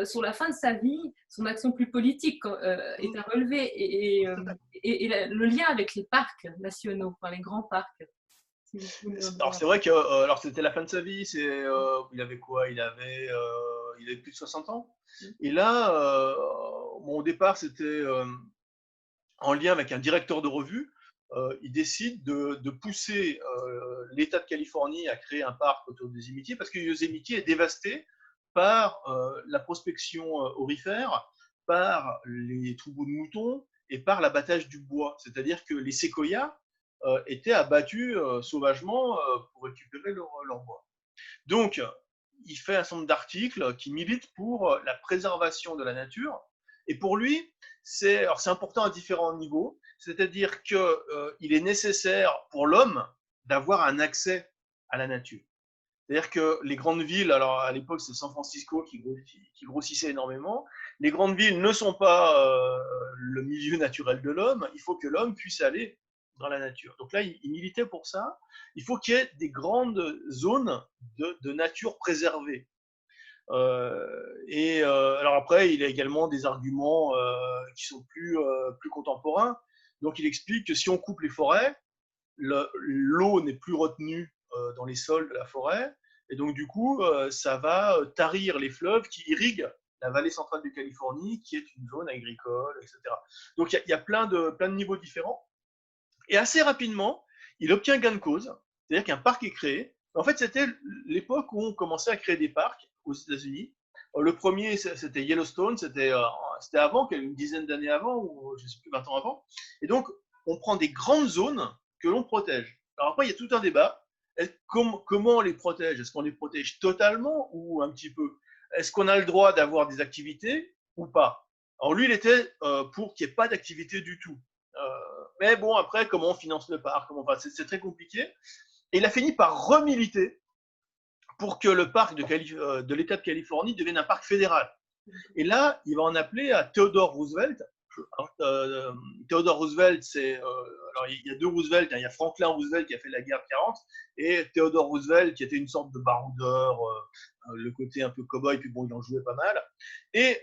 sur la fin de sa vie, son action plus politique est à relever. Et le lien avec les parcs nationaux, enfin, les grands parcs. Alors c'est vrai que alors c'était la fin de sa vie, il avait quoi? Il avait plus de 60 ans. Et là, bon, au départ, c'était en lien avec un directeur de revue. Il décide de pousser l'État de Californie à créer un parc autour de Yosemite parce que Yosemite est dévasté par la prospection aurifère, par les troupeaux de moutons et par l'abattage du bois. C'est-à-dire que les séquoias étaient abattus sauvagement pour récupérer leur bois. Donc, il fait un certain nombre d'articles qui militent pour la préservation de la nature. Et pour lui, c'est important à différents niveaux. C'est-à-dire qu'il est nécessaire pour l'homme d'avoir un accès à la nature. C'est-à-dire que les grandes villes, alors à l'époque c'est San Francisco qui grossissait énormément, les grandes villes ne sont pas le milieu naturel de l'homme, il faut que l'homme puisse aller dans la nature. Donc là, il militait pour ça. Il faut qu'il y ait des grandes zones de nature préservée. Alors après, il a également des arguments qui sont plus contemporains. Donc il explique que si on coupe les forêts, l'eau n'est plus retenue dans les sols de la forêt, et donc du coup, ça va tarir les fleuves qui irriguent la vallée centrale de Californie, qui est une zone agricole, etc. Donc il y a plein de niveaux différents. Et assez rapidement, il obtient gain de cause, c'est-à-dire qu'un parc est créé. En fait, c'était l'époque où on commençait à créer des parcs aux États-Unis. Le premier, c'était Yellowstone, c'était avant, une dizaine d'années avant, ou je ne sais plus, 20 ans avant. Et donc, on prend des grandes zones que l'on protège. Alors après, il y a tout un débat. Comment on les protège? Est-ce qu'on les protège totalement ou un petit peu? Est-ce qu'on a le droit d'avoir des activités ou pas? Alors lui, il était pour qu'il n'y ait pas d'activité du tout. Mais bon, après, comment on finance le parc? C'est très compliqué. Et il a fini par remiliter pour que le parc de l'État de Californie devienne un parc fédéral. Et là, il va en appeler à Theodore Roosevelt. Theodore Roosevelt, alors il y a deux Roosevelt, hein. Il y a Franklin Roosevelt qui a fait la guerre de 40 et Theodore Roosevelt qui était une sorte de baroudeur, le côté un peu cow-boy, puis bon, il en jouait pas mal. Et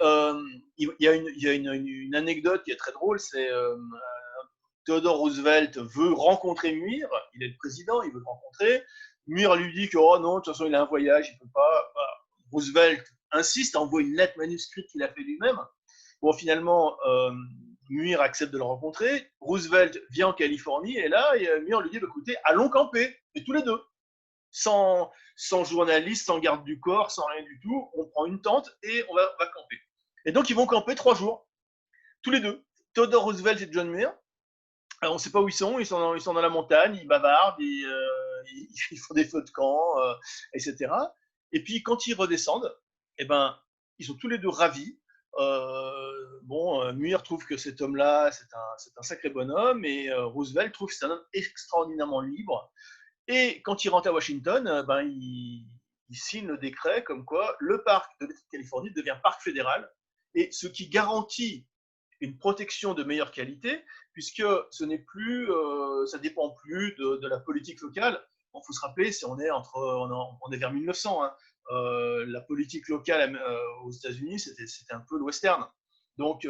il y a une anecdote qui est très drôle, c'est Theodore Roosevelt veut rencontrer Muir, il est le président, il veut le rencontrer. Muir lui dit que oh non, de toute façon il a un voyage, il ne peut pas. Roosevelt insiste, envoie une lettre manuscrite qu'il a fait lui-même. Bon, finalement, Muir accepte de le rencontrer. Roosevelt vient en Californie et là, Muir lui dit écoutez, allons camper, et tous les deux. Sans journaliste, sans garde du corps, sans rien du tout, on prend une tente et on va camper. Et donc ils vont camper 3 jours, tous les deux, Theodore Roosevelt et John Muir. Alors, on ne sait pas où ils sont dans la montagne, ils bavardent, ils font des feux de camp, etc. Et puis quand ils redescendent, eh ben, ils sont tous les deux ravis. Muir trouve que cet homme-là, c'est un sacré bonhomme, et Roosevelt trouve que c'est un homme extraordinairement libre. Et quand il rentre à Washington, il signe le décret comme quoi le parc de l'État de Californie devient parc fédéral, et ce qui garantit une protection de meilleure qualité, puisque ce n'est plus, ça dépend plus de la politique locale. Il faut se rappeler, on est vers 1900, hein. la politique locale aux États-Unis, c'était un peu le western. Donc,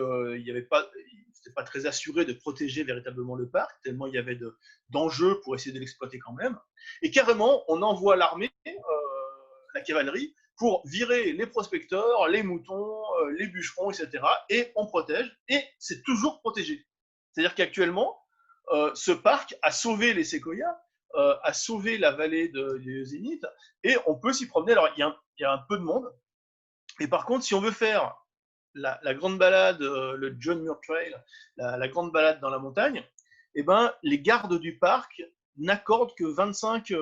c'était pas très assuré de protéger véritablement le parc, tellement il y avait d'enjeux pour essayer de l'exploiter quand même. Et carrément, on envoie l'armée, la cavalerie, pour virer les prospecteurs, les moutons, les bûcherons, etc. Et on protège, et c'est toujours protégé. C'est-à-dire qu'actuellement, ce parc a sauvé les séquoias, a sauvé la vallée du Yosemite, et on peut s'y promener. Alors, il y a un peu de monde, et par contre, si on veut faire la grande balade, le John Muir Trail, la grande balade dans la montagne, eh ben, les gardes du parc n'accordent que 25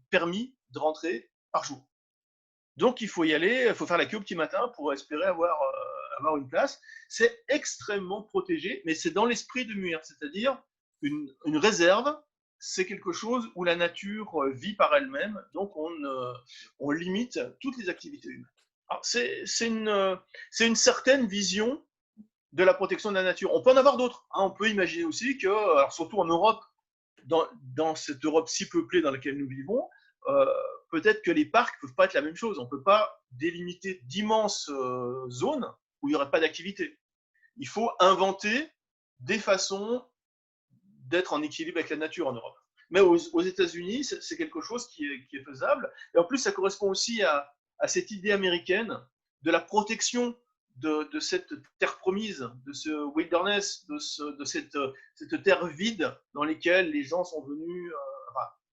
permis de rentrer par jour. Donc, il faut y aller, il faut faire la queue au petit matin pour espérer avoir une place. C'est extrêmement protégé, mais c'est dans l'esprit de Muir, c'est-à-dire une réserve, c'est quelque chose où la nature vit par elle-même, donc on limite toutes les activités humaines. C'est une certaine vision de la protection de la nature. On peut en avoir d'autres. Hein. On peut imaginer aussi que, alors surtout en Europe, dans cette Europe si peuplée dans laquelle nous vivons, peut-être que les parcs ne peuvent pas être la même chose. On ne peut pas délimiter d'immenses zones où il n'y aurait pas d'activité. Il faut inventer des façons d'être en équilibre avec la nature en Europe. Mais aux États-Unis, c'est quelque chose qui est faisable. Et en plus, ça correspond aussi à cette idée américaine de la protection de cette terre promise, de ce wilderness, de cette terre vide dans laquelle les gens sont venus,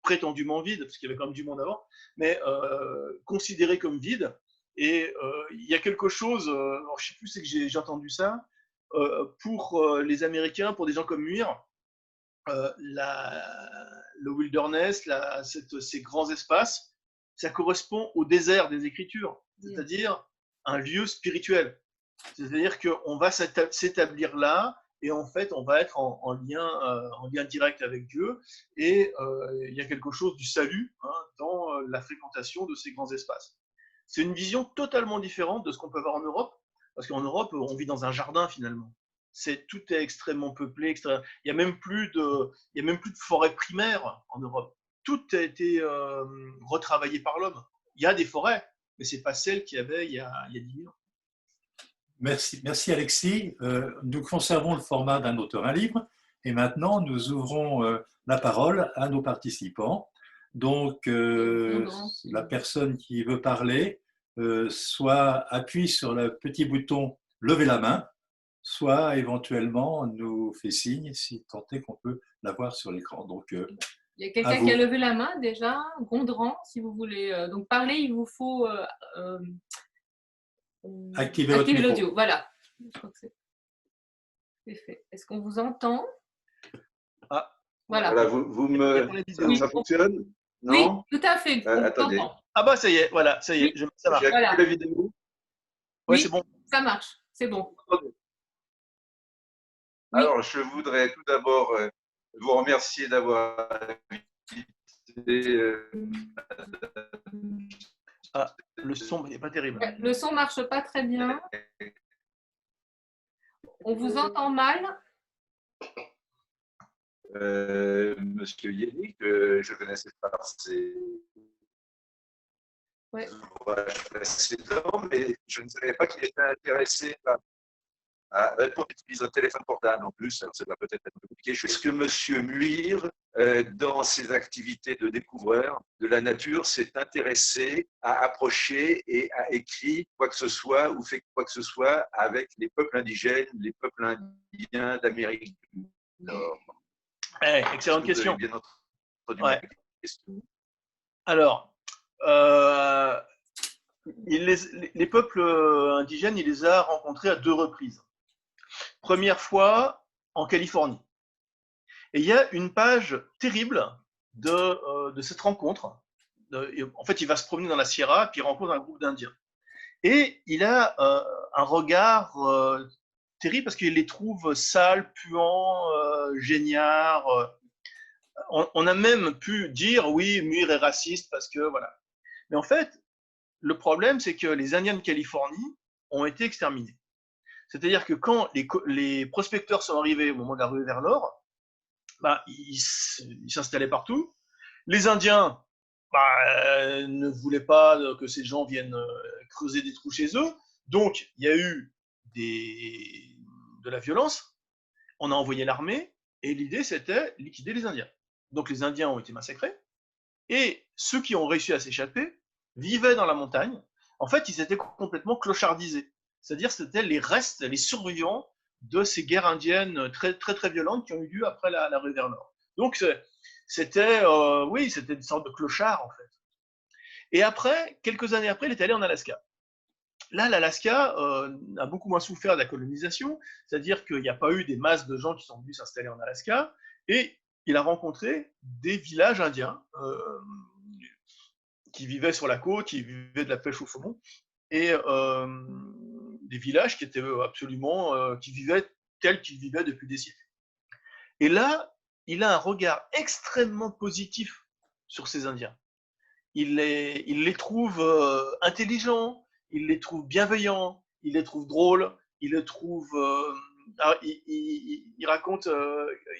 prétendument vide, parce qu'il y avait quand même du monde avant, mais considérés comme vide. Et il y a quelque chose, alors je ne sais plus si j'ai entendu ça, pour les Américains, pour des gens comme Muir, le wilderness, ces grands espaces, ça correspond au désert des Écritures, c'est-à-dire un lieu spirituel. C'est-à-dire qu'on va s'établir là, et en fait, on va être en lien direct avec Dieu, et il y a quelque chose du salut dans la fréquentation de ces grands espaces. C'est une vision totalement différente de ce qu'on peut avoir en Europe, parce qu'en Europe, on vit dans un jardin finalement. Tout est extrêmement peuplé. Il n'y a même plus de forêt primaire en Europe. Tout a été retravaillé par l'homme. Il y a des forêts, mais ce n'est pas celles qu'il y avait il y a 10 000 ans. Merci Alexis. Nous conservons le format d'un auteur, un livre, et maintenant nous ouvrons la parole à nos participants. Donc, la personne qui veut parler, soit appuie sur le petit bouton « Lever la main », soit éventuellement nous fait signe si tant est qu'on peut la voir sur l'écran. Donc, il y a quelqu'un qui a levé la main déjà, Gondran, si vous voulez donc parler, il vous faut activer l'audio. Voilà. Je crois que c'est fait. Est-ce qu'on vous entend? Voilà. Ça fonctionne? Non? Oui, tout à fait. Attendez. Ah bah ça y est, voilà, ça y est, oui. Ça marche. J'ai activé la vidéo. Oui, c'est bon. Ça marche, c'est bon. Alors, je voudrais tout d'abord vous remercier d'avoir invité. Le son n'est pas terrible. Le son marche pas très bien. On vous entend mal. Monsieur Yéli, que je connaissais par ses ouvrages précédents, mais je ne savais pas qu'il était intéressé pour utiliser un téléphone portable en plus, alors ça va peut-être être un peu compliqué. Est-ce que monsieur Muir, dans ses activités de découvreur de la nature, s'est intéressé à approcher et a écrit quoi que ce soit ou fait quoi que ce soit avec les peuples indigènes, les peuples indiens d'Amérique du Nord? Excellente question. Bien entendu, ma question. Alors, les peuples indigènes, il les a rencontrés à 2 reprises. Première fois en Californie. Et il y a une page terrible de cette rencontre. En fait, il va se promener dans la Sierra, puis il rencontre un groupe d'Indiens. Et il a un regard terrible parce qu'il les trouve sales, puants, géniards. On a même pu dire, oui, Muir est raciste parce que, voilà. Mais en fait, le problème, c'est que les Indiens de Californie ont été exterminés. C'est-à-dire que quand les prospecteurs sont arrivés au moment de la ruée vers l'or, ils s'installaient partout. Les Indiens ne voulaient pas que ces gens viennent creuser des trous chez eux. Donc, il y a eu de la violence. On a envoyé l'armée et l'idée, c'était liquider les Indiens. Donc, les Indiens ont été massacrés et ceux qui ont réussi à s'échapper vivaient dans la montagne. En fait, ils étaient complètement clochardisés. C'est-à-dire, c'était les restes, les survivants de ces guerres indiennes très, très, très violentes qui ont eu lieu après la rue vers nord. Donc, c'était une sorte de clochard, en fait. Et après, quelques années après, il est allé en Alaska. Là, l'Alaska a beaucoup moins souffert de la colonisation, c'est-à-dire qu'il n'y a pas eu des masses de gens qui sont venus s'installer en Alaska, et il a rencontré des villages indiens qui vivaient sur la côte, qui vivaient de la pêche au saumon, et des villages qui étaient absolument, qui vivaient tels qu'ils vivaient depuis des siècles. Et là, il a un regard extrêmement positif sur ces Indiens. Il les trouve intelligents, il les trouve bienveillants, il les trouve drôles, il les trouve. Il raconte,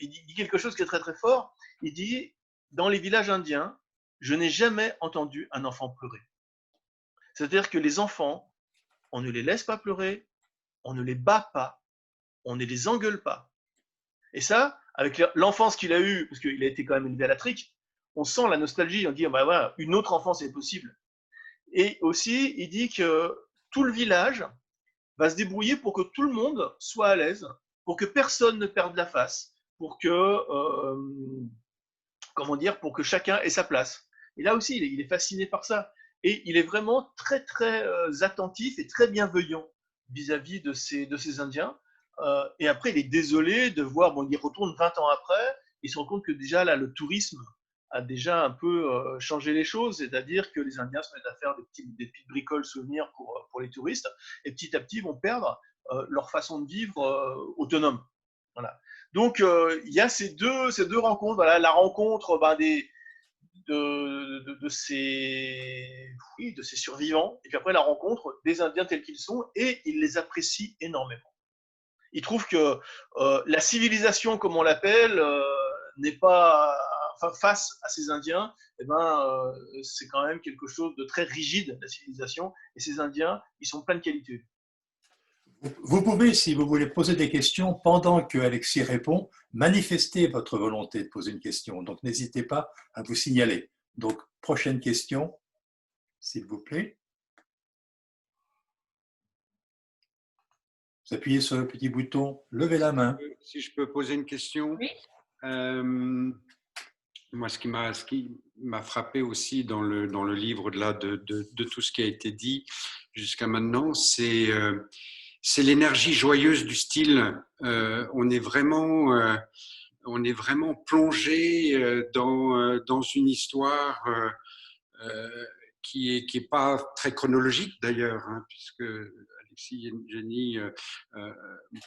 il dit quelque chose qui est très très fort. Il dit dans les villages indiens, je n'ai jamais entendu un enfant pleurer. C'est-à-dire que les enfants, on ne les laisse pas pleurer, on ne les bat pas, on ne les engueule pas. Et ça, avec l'enfance qu'il a eue, parce qu'il a été quand même élevé à la trique, on sent la nostalgie, on dit, bah voilà, une autre enfance est possible. Et aussi, il dit que tout le village va se débrouiller pour que tout le monde soit à l'aise, pour que personne ne perde la face, pour que, pour que chacun ait sa place. Et là aussi, il est fasciné par ça. Et il est vraiment très, très attentif et très bienveillant vis-à-vis de ces Indiens. Et après, il est désolé de voir, bon, il y retourne 20 ans après, il se rend compte que déjà, là, le tourisme a déjà un peu changé les choses, c'est-à-dire que les Indiens se mettent à faire des petites bricoles souvenirs pour les touristes, et petit à petit, vont perdre leur façon de vivre autonome. Voilà. Donc, il y a ces deux rencontres, voilà, la rencontre de ces survivants, et puis après la rencontre des Indiens tels qu'ils sont, et il les apprécie énormément. Il trouve que la civilisation, comme on l'appelle, n'est pas, face à ces Indiens, c'est quand même quelque chose de très rigide, la civilisation, et ces Indiens, ils sont pleins de qualités. Vous pouvez, si vous voulez poser des questions pendant que Alexis répond, manifester votre volonté de poser une question. Donc, n'hésitez pas à vous signaler. Donc, prochaine question, s'il vous plaît. Vous appuyez sur le petit bouton, levez la main. Si je peux poser une question. Oui. Moi, ce qui m'a frappé aussi dans le livre de tout ce qui a été dit jusqu'à maintenant, c'est l'énergie joyeuse du style. On est vraiment plongé dans une histoire qui est pas très chronologique d'ailleurs, hein, puisque Alexis Jenny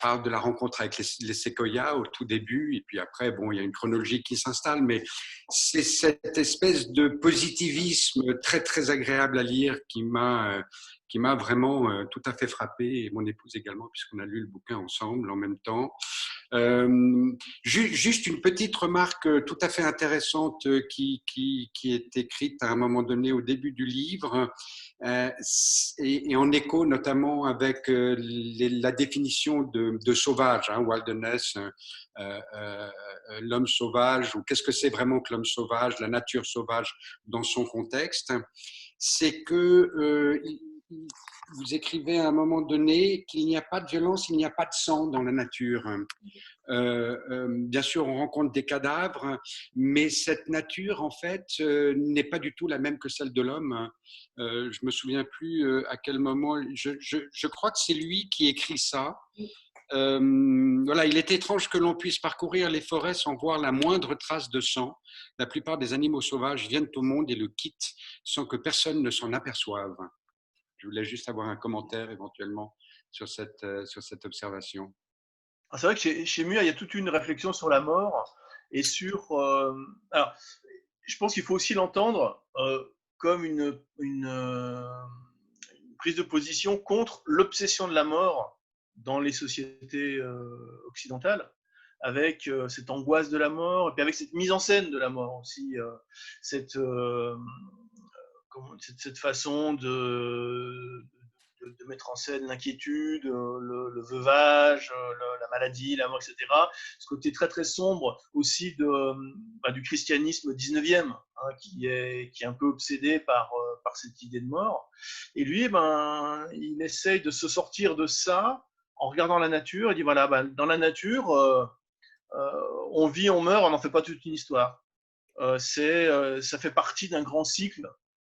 parle de la rencontre avec les séquoias au tout début, et puis après, bon, il y a une chronologie qui s'installe, mais c'est cette espèce de positivisme très, très agréable à lire qui m'a vraiment tout à fait frappé, et mon épouse également, puisqu'on a lu le bouquin ensemble en même temps. Juste une petite remarque tout à fait intéressante qui est écrite à un moment donné au début du livre, et en écho notamment avec la définition de sauvage, hein, wilderness, l'homme sauvage, ou qu'est-ce que c'est vraiment que l'homme sauvage, la nature sauvage dans son contexte, c'est que vous écrivez à un moment donné qu'il n'y a pas de violence, il n'y a pas de sang dans la nature. Bien sûr, on rencontre des cadavres, mais cette nature, en fait, n'est pas du tout la même que celle de l'homme. Je me souviens plus à quel moment. Je crois que c'est lui qui écrit ça. Voilà, il est étrange que l'on puisse parcourir les forêts sans voir la moindre trace de sang. La plupart des animaux sauvages viennent au monde et le quittent sans que personne ne s'en aperçoive. Je voulais juste avoir un commentaire éventuellement sur cette observation. C'est vrai que chez Muir, il y a toute une réflexion sur la mort et sur. Alors, je pense qu'il faut aussi l'entendre comme une prise de position contre l'obsession de la mort dans les sociétés occidentales. avec cette angoisse de la mort, et puis avec cette mise en scène de la mort aussi, cette, cette façon de mettre en scène l'inquiétude, le veuvage, la maladie, la mort, etc. Ce côté très très sombre aussi du christianisme 19e, hein, qui est un peu obsédé par cette idée de mort. Et lui, il essaye de se sortir de ça en regardant la nature. Il dit voilà, dans la nature, on vit, on meurt, on n'en fait pas toute une histoire. Ça fait partie d'un grand cycle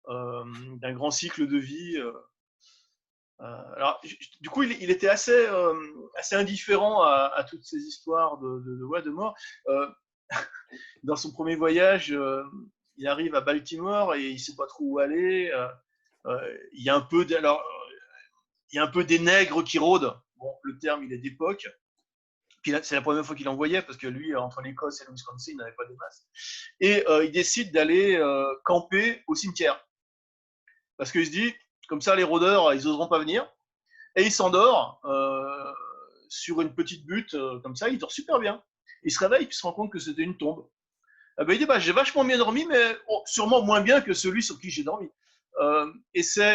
de vie. Alors, du coup, il était assez indifférent à toutes ces histoires de mort. Dans son premier voyage, il arrive à Baltimore et il ne sait pas trop où aller. Il y a un peu des nègres qui rôdent. Bon, le terme, il est d'époque. Puis c'est la première fois qu'il en voyait parce que lui, entre l'Écosse et le Wisconsin, il n'avait pas de masses. Et il décide d'aller camper au cimetière. Parce qu'il se dit, comme ça, les rôdeurs, ils n'oseront pas venir. Et il s'endort sur une petite butte, comme ça, il dort super bien. Il se réveille, puis il se rend compte que c'était une tombe. Il dit, j'ai vachement bien dormi, mais sûrement moins bien que celui sur qui j'ai dormi. Et cette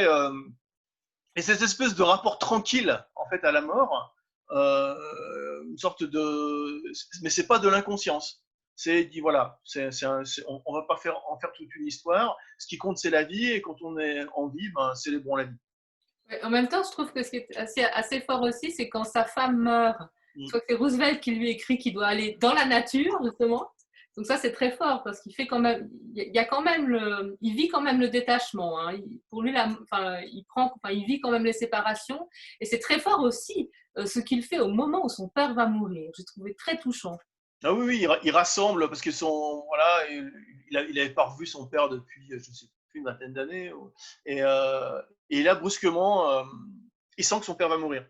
espèce de rapport tranquille, en fait, à la mort, une sorte de... Mais c'est pas de l'inconscience. C'est dit voilà, on va pas en faire toute une histoire. Ce qui compte, c'est la vie, et quand on est en vie, célébrons la vie. En même temps, je trouve que ce qui est assez fort aussi, c'est quand sa femme meurt. Je crois que c'est Roosevelt qui lui écrit qu'il doit aller dans la nature, justement. Donc ça, c'est très fort parce qu'il fait quand même, il vit quand même le détachement. Hein. Pour lui, il vit quand même les séparations. Et c'est très fort aussi ce qu'il fait au moment où son père va mourir. J'ai trouvé très touchant. Ah oui, il rassemble parce que il avait pas revu son père depuis, je ne sais plus, une vingtaine d'années. Et là, brusquement, il sent que son père va mourir.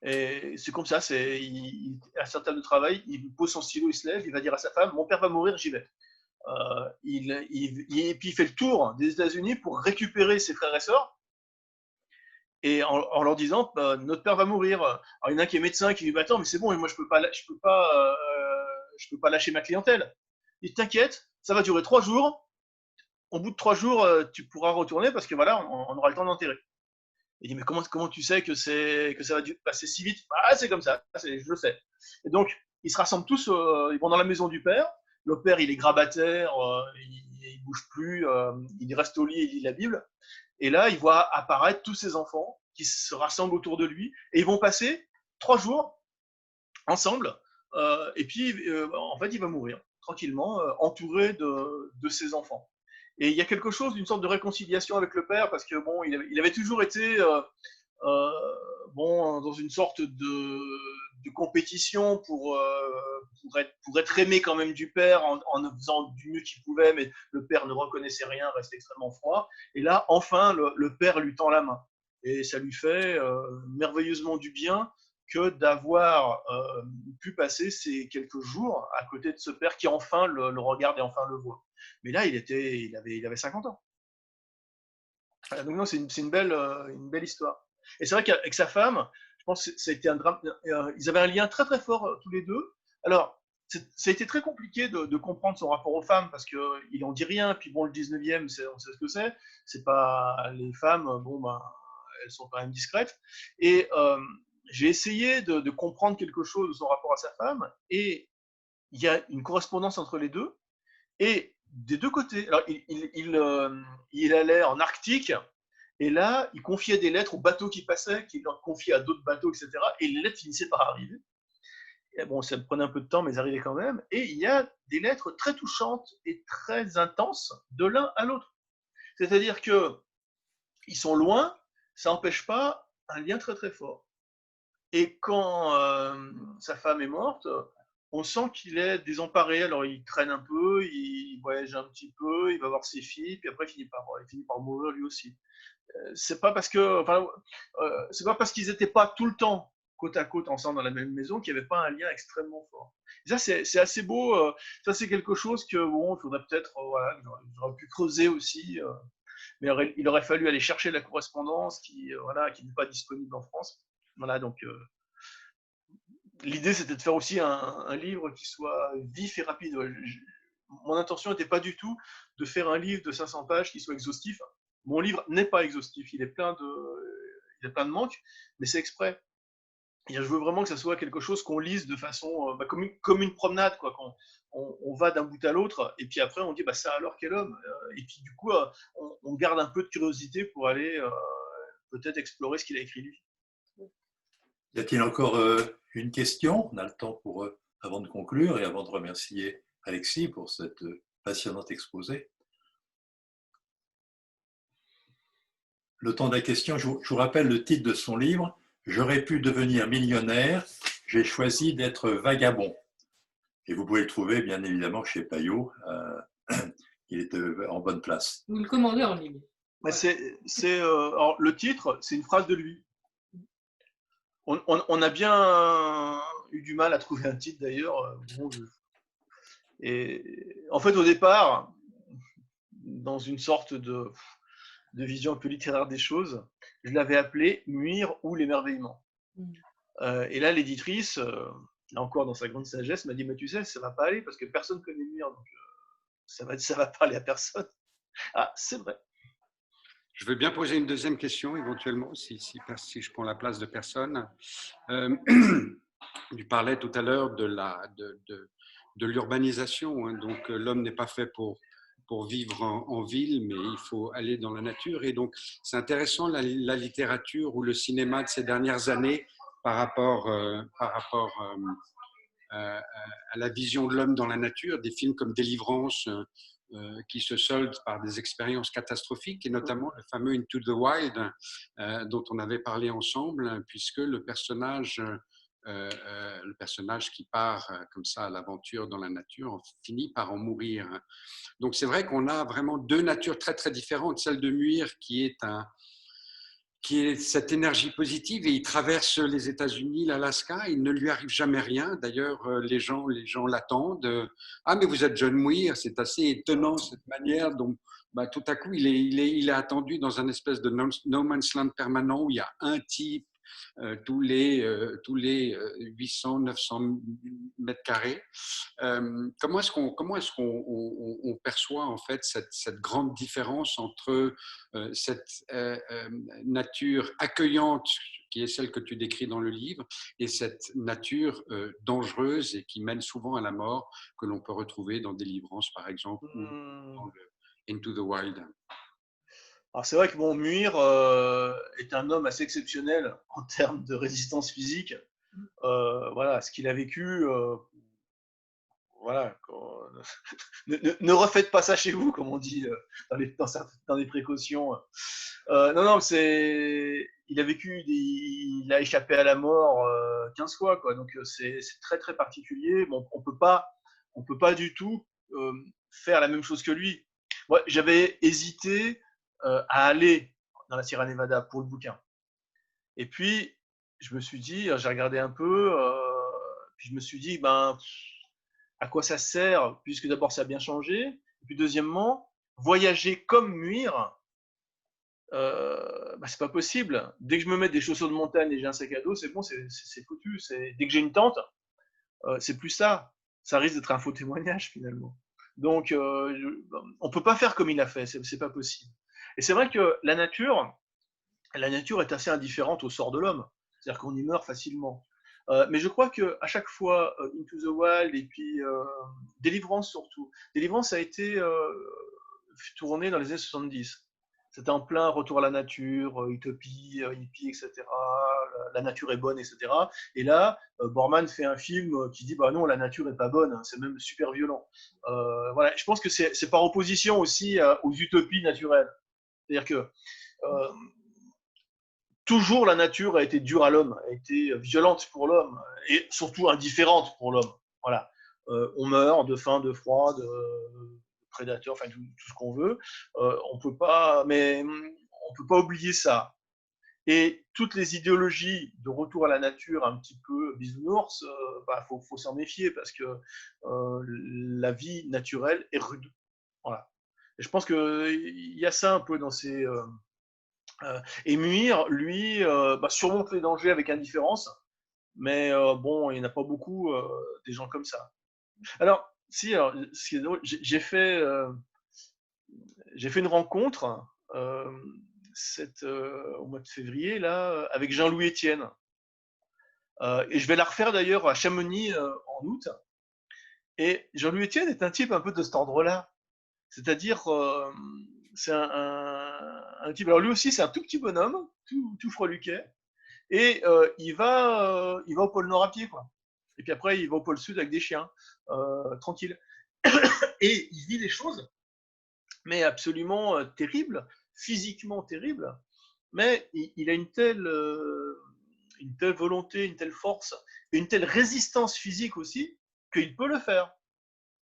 Et c'est comme ça, à sa table de travail, il pose son stylo, il se lève, il va dire à sa femme, mon père va mourir, j'y vais. Et puis il fait le tour des États-Unis pour récupérer ses frères et sœurs, et en leur disant, notre père va mourir. Alors il y en a un qui est médecin qui dit, attends, mais c'est bon, moi je peux pas lâcher ma clientèle. Il dit, t'inquiète, ça va durer 3 jours. Au bout de 3 jours, tu pourras retourner parce que voilà, on aura le temps d'enterrer. Il dit, mais comment tu sais que ça va passer si vite? C'est comme ça, je le sais. Et donc, ils se rassemblent tous, ils vont dans la maison du père. Le père, il est grabataire, il bouge plus, il reste au lit et il lit la Bible. Et là, il voit apparaître tous ses enfants qui se rassemblent autour de lui. Et ils vont passer 3 jours ensemble. Et puis, en fait, il va mourir tranquillement, entouré de ses enfants. Et il y a quelque chose d'une sorte de réconciliation avec le père, parce que bon, il avait toujours été dans une sorte de compétition pour être aimé quand même du père en faisant du mieux qu'il pouvait, mais le père ne reconnaissait rien, restait extrêmement froid. Et là, enfin, le père lui tend la main. Et ça lui fait merveilleusement du bien que d'avoir pu passer ces quelques jours à côté de ce père qui enfin le regarde et enfin le voit. Mais là, il avait 50 ans. Donc non, c'est une belle histoire. Et c'est vrai qu'avec sa femme, je pense que ça a été un drame. Ils avaient un lien très très fort tous les deux. Alors, ça a été très compliqué de comprendre son rapport aux femmes parce qu'il n'en dit rien. Puis bon, le 19e, on sait ce que c'est. C'est pas les femmes, elles sont quand même discrètes. Et j'ai essayé de comprendre quelque chose de son rapport à sa femme. Et il y a une correspondance entre les deux. Et des deux côtés. Alors, il allait en Arctique, et là, il confiait des lettres aux bateaux qui passaient, qu'il leur confiait à d'autres bateaux, etc. Et les lettres finissaient par arriver. Et bon, ça prenait un peu de temps, mais elles arrivaient quand même. Et il y a des lettres très touchantes et très intenses de l'un à l'autre. C'est-à-dire qu'ils sont loin, ça n'empêche pas un lien très très fort. Et quand sa femme est morte, on sent qu'il est désemparé. Alors il traîne un peu, il voyage un petit peu, il va voir ses filles, puis après il finit par mourir lui aussi. C'est pas parce qu'ils n'étaient pas tout le temps côte à côte ensemble dans la même maison qu'il n'y avait pas un lien extrêmement fort. Et ça c'est assez beau. Ça c'est quelque chose que bon, il faudrait peut-être j'aurais pu creuser aussi. Mais il aurait fallu aller chercher la correspondance qui n'est pas disponible en France. Voilà, donc l'idée, c'était de faire aussi un livre qui soit vif et rapide. Ouais. Mon intention n'était pas du tout de faire un livre de 500 pages qui soit exhaustif. Mon livre n'est pas exhaustif, il a plein de manques, mais c'est exprès. Et je veux vraiment que ça soit quelque chose qu'on lise de façon comme une promenade, quoi. On va d'un bout à l'autre, et puis après on dit ça alors quel homme. Et puis du coup, on garde un peu de curiosité pour aller peut-être explorer ce qu'il a écrit lui. Y a-t-il encore une question? On a le temps pour avant de conclure et avant de remercier Alexis pour cette passionnante exposé. Le temps de la question, je vous rappelle le titre de son livre, « J'aurais pu devenir millionnaire, j'ai choisi d'être vagabond ». Et vous pouvez le trouver bien évidemment chez Payot, il est en bonne place. Vous le commandez en ligne. Ouais. Alors, le titre, c'est une phrase de lui. On a bien eu du mal à trouver un titre d'ailleurs. Et en fait, au départ, dans une sorte de vision un peu littéraire des choses, je l'avais appelé Muir ou l'émerveillement. Et là, l'éditrice, là encore dans sa grande sagesse, m'a dit mais tu sais, ça va pas aller parce que personne ne connaît Muir, donc ça va parler à personne. Ah, c'est vrai. Je veux bien poser une deuxième question, éventuellement, si je prends la place de personne. Tu parlais tout à l'heure de l'urbanisation. Hein, donc, l'homme n'est pas fait pour vivre en ville, mais il faut aller dans la nature. Et donc, c'est intéressant la littérature ou le cinéma de ces dernières années par rapport à la vision de l'homme dans la nature. Des films comme Délivrance, qui se soldent par des expériences catastrophiques, et notamment le fameux Into the Wild, dont on avait parlé ensemble, puisque le personnage qui part comme ça à l'aventure dans la nature finit par en mourir. Donc c'est vrai qu'on a vraiment deux natures très très différentes, celle de Muir qui est cette énergie positive, et il traverse les États-Unis, l'Alaska, il ne lui arrive jamais rien. D'ailleurs, les gens l'attendent. Ah, mais vous êtes John Muir, c'est assez étonnant cette manière dont tout à coup il est attendu dans un espèce de no man's land permanent où il y a un type tous les 800-900 mètres carrés. Comment est-ce qu'on perçoit en fait cette grande différence entre cette nature accueillante qui est celle que tu décris dans le livre et cette nature dangereuse et qui mène souvent à la mort que l'on peut retrouver dans Délivrance par exemple ou dans le Into the Wild? Alors c'est vrai que Muir est un homme assez exceptionnel en termes de résistance physique. Voilà, ce qu'il a vécu, voilà, ne refaites pas ça chez vous, comme on dit dans les précautions. Non, il a vécu, il a échappé à la mort 15 fois, quoi. Donc c'est très très particulier. Bon, on peut pas du tout faire la même chose que lui. Moi, j'avais hésité à aller dans la Sierra Nevada pour le bouquin. Et puis, je me suis dit, j'ai regardé un peu, puis je me suis dit, à quoi ça sert, puisque d'abord ça a bien changé, et puis deuxièmement, voyager comme Muir, c'est pas possible. Dès que je me mets des chaussures de montagne et j'ai un sac à dos, c'est bon, c'est foutu. Dès que j'ai une tente, c'est plus ça. Ça risque d'être un faux témoignage finalement. Donc, on peut pas faire comme il a fait, c'est pas possible. Et c'est vrai que la nature est assez indifférente au sort de l'homme. C'est-à-dire qu'on y meurt facilement. Mais je crois qu'à chaque fois, Into the Wild et puis Délivrance surtout. Délivrance a été tourné dans les années 70. C'était en plein retour à la nature, utopie, hippie, etc. La nature est bonne, etc. Et là, Borman fait un film qui dit bah non, la nature est pas bonne, hein, c'est même super violent. Voilà, je pense que c'est par opposition aussi aux utopies naturelles. C'est-à-dire que toujours la nature a été dure à l'homme, a été violente pour l'homme et surtout indifférente pour l'homme. Voilà, on meurt de faim, de froid, de prédateurs, enfin tout ce qu'on veut. On peut pas oublier ça. Et toutes les idéologies de retour à la nature un petit peu bisounours, faut s'en méfier parce que la vie naturelle est rude. Voilà. Et je pense qu'il y a ça un peu dans ces et Muir, lui, surmonte les dangers avec indifférence, Mais bon, il n'y en a pas beaucoup des gens comme ça. Alors, si, alors, ce qui est drôle, j'ai fait une rencontre au mois de février là, avec Jean-Louis Etienne. Et je vais la refaire d'ailleurs à Chamonix en août. Et Jean-Louis Etienne est un type un peu de cet ordre-là. C'est-à-dire, c'est un type. Alors lui aussi, c'est un tout petit bonhomme, tout freluquet. Et il va au pôle Nord à pied, quoi. Et puis après, il va au pôle Sud avec des chiens, tranquille. Et il vit des choses, mais absolument terribles, physiquement terribles. Mais il a une telle volonté, une telle force, et une telle résistance physique aussi, qu'il peut le faire.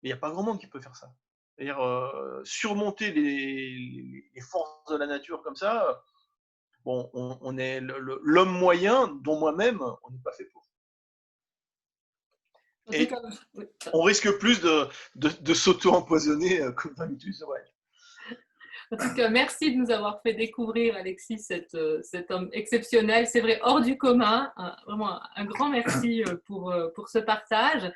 Mais il n'y a pas grand monde qui peut faire ça. C'est-à-dire surmonter les forces de la nature comme ça. Bon, on est l'homme moyen, dont moi-même, on n'est pas fait pour. Et on risque plus de s'auto-empoisonner comme dans les sauvages. En tout cas, merci de nous avoir fait découvrir, Alexis, cet homme exceptionnel. C'est vrai, hors du commun. Vraiment un grand merci pour ce partage.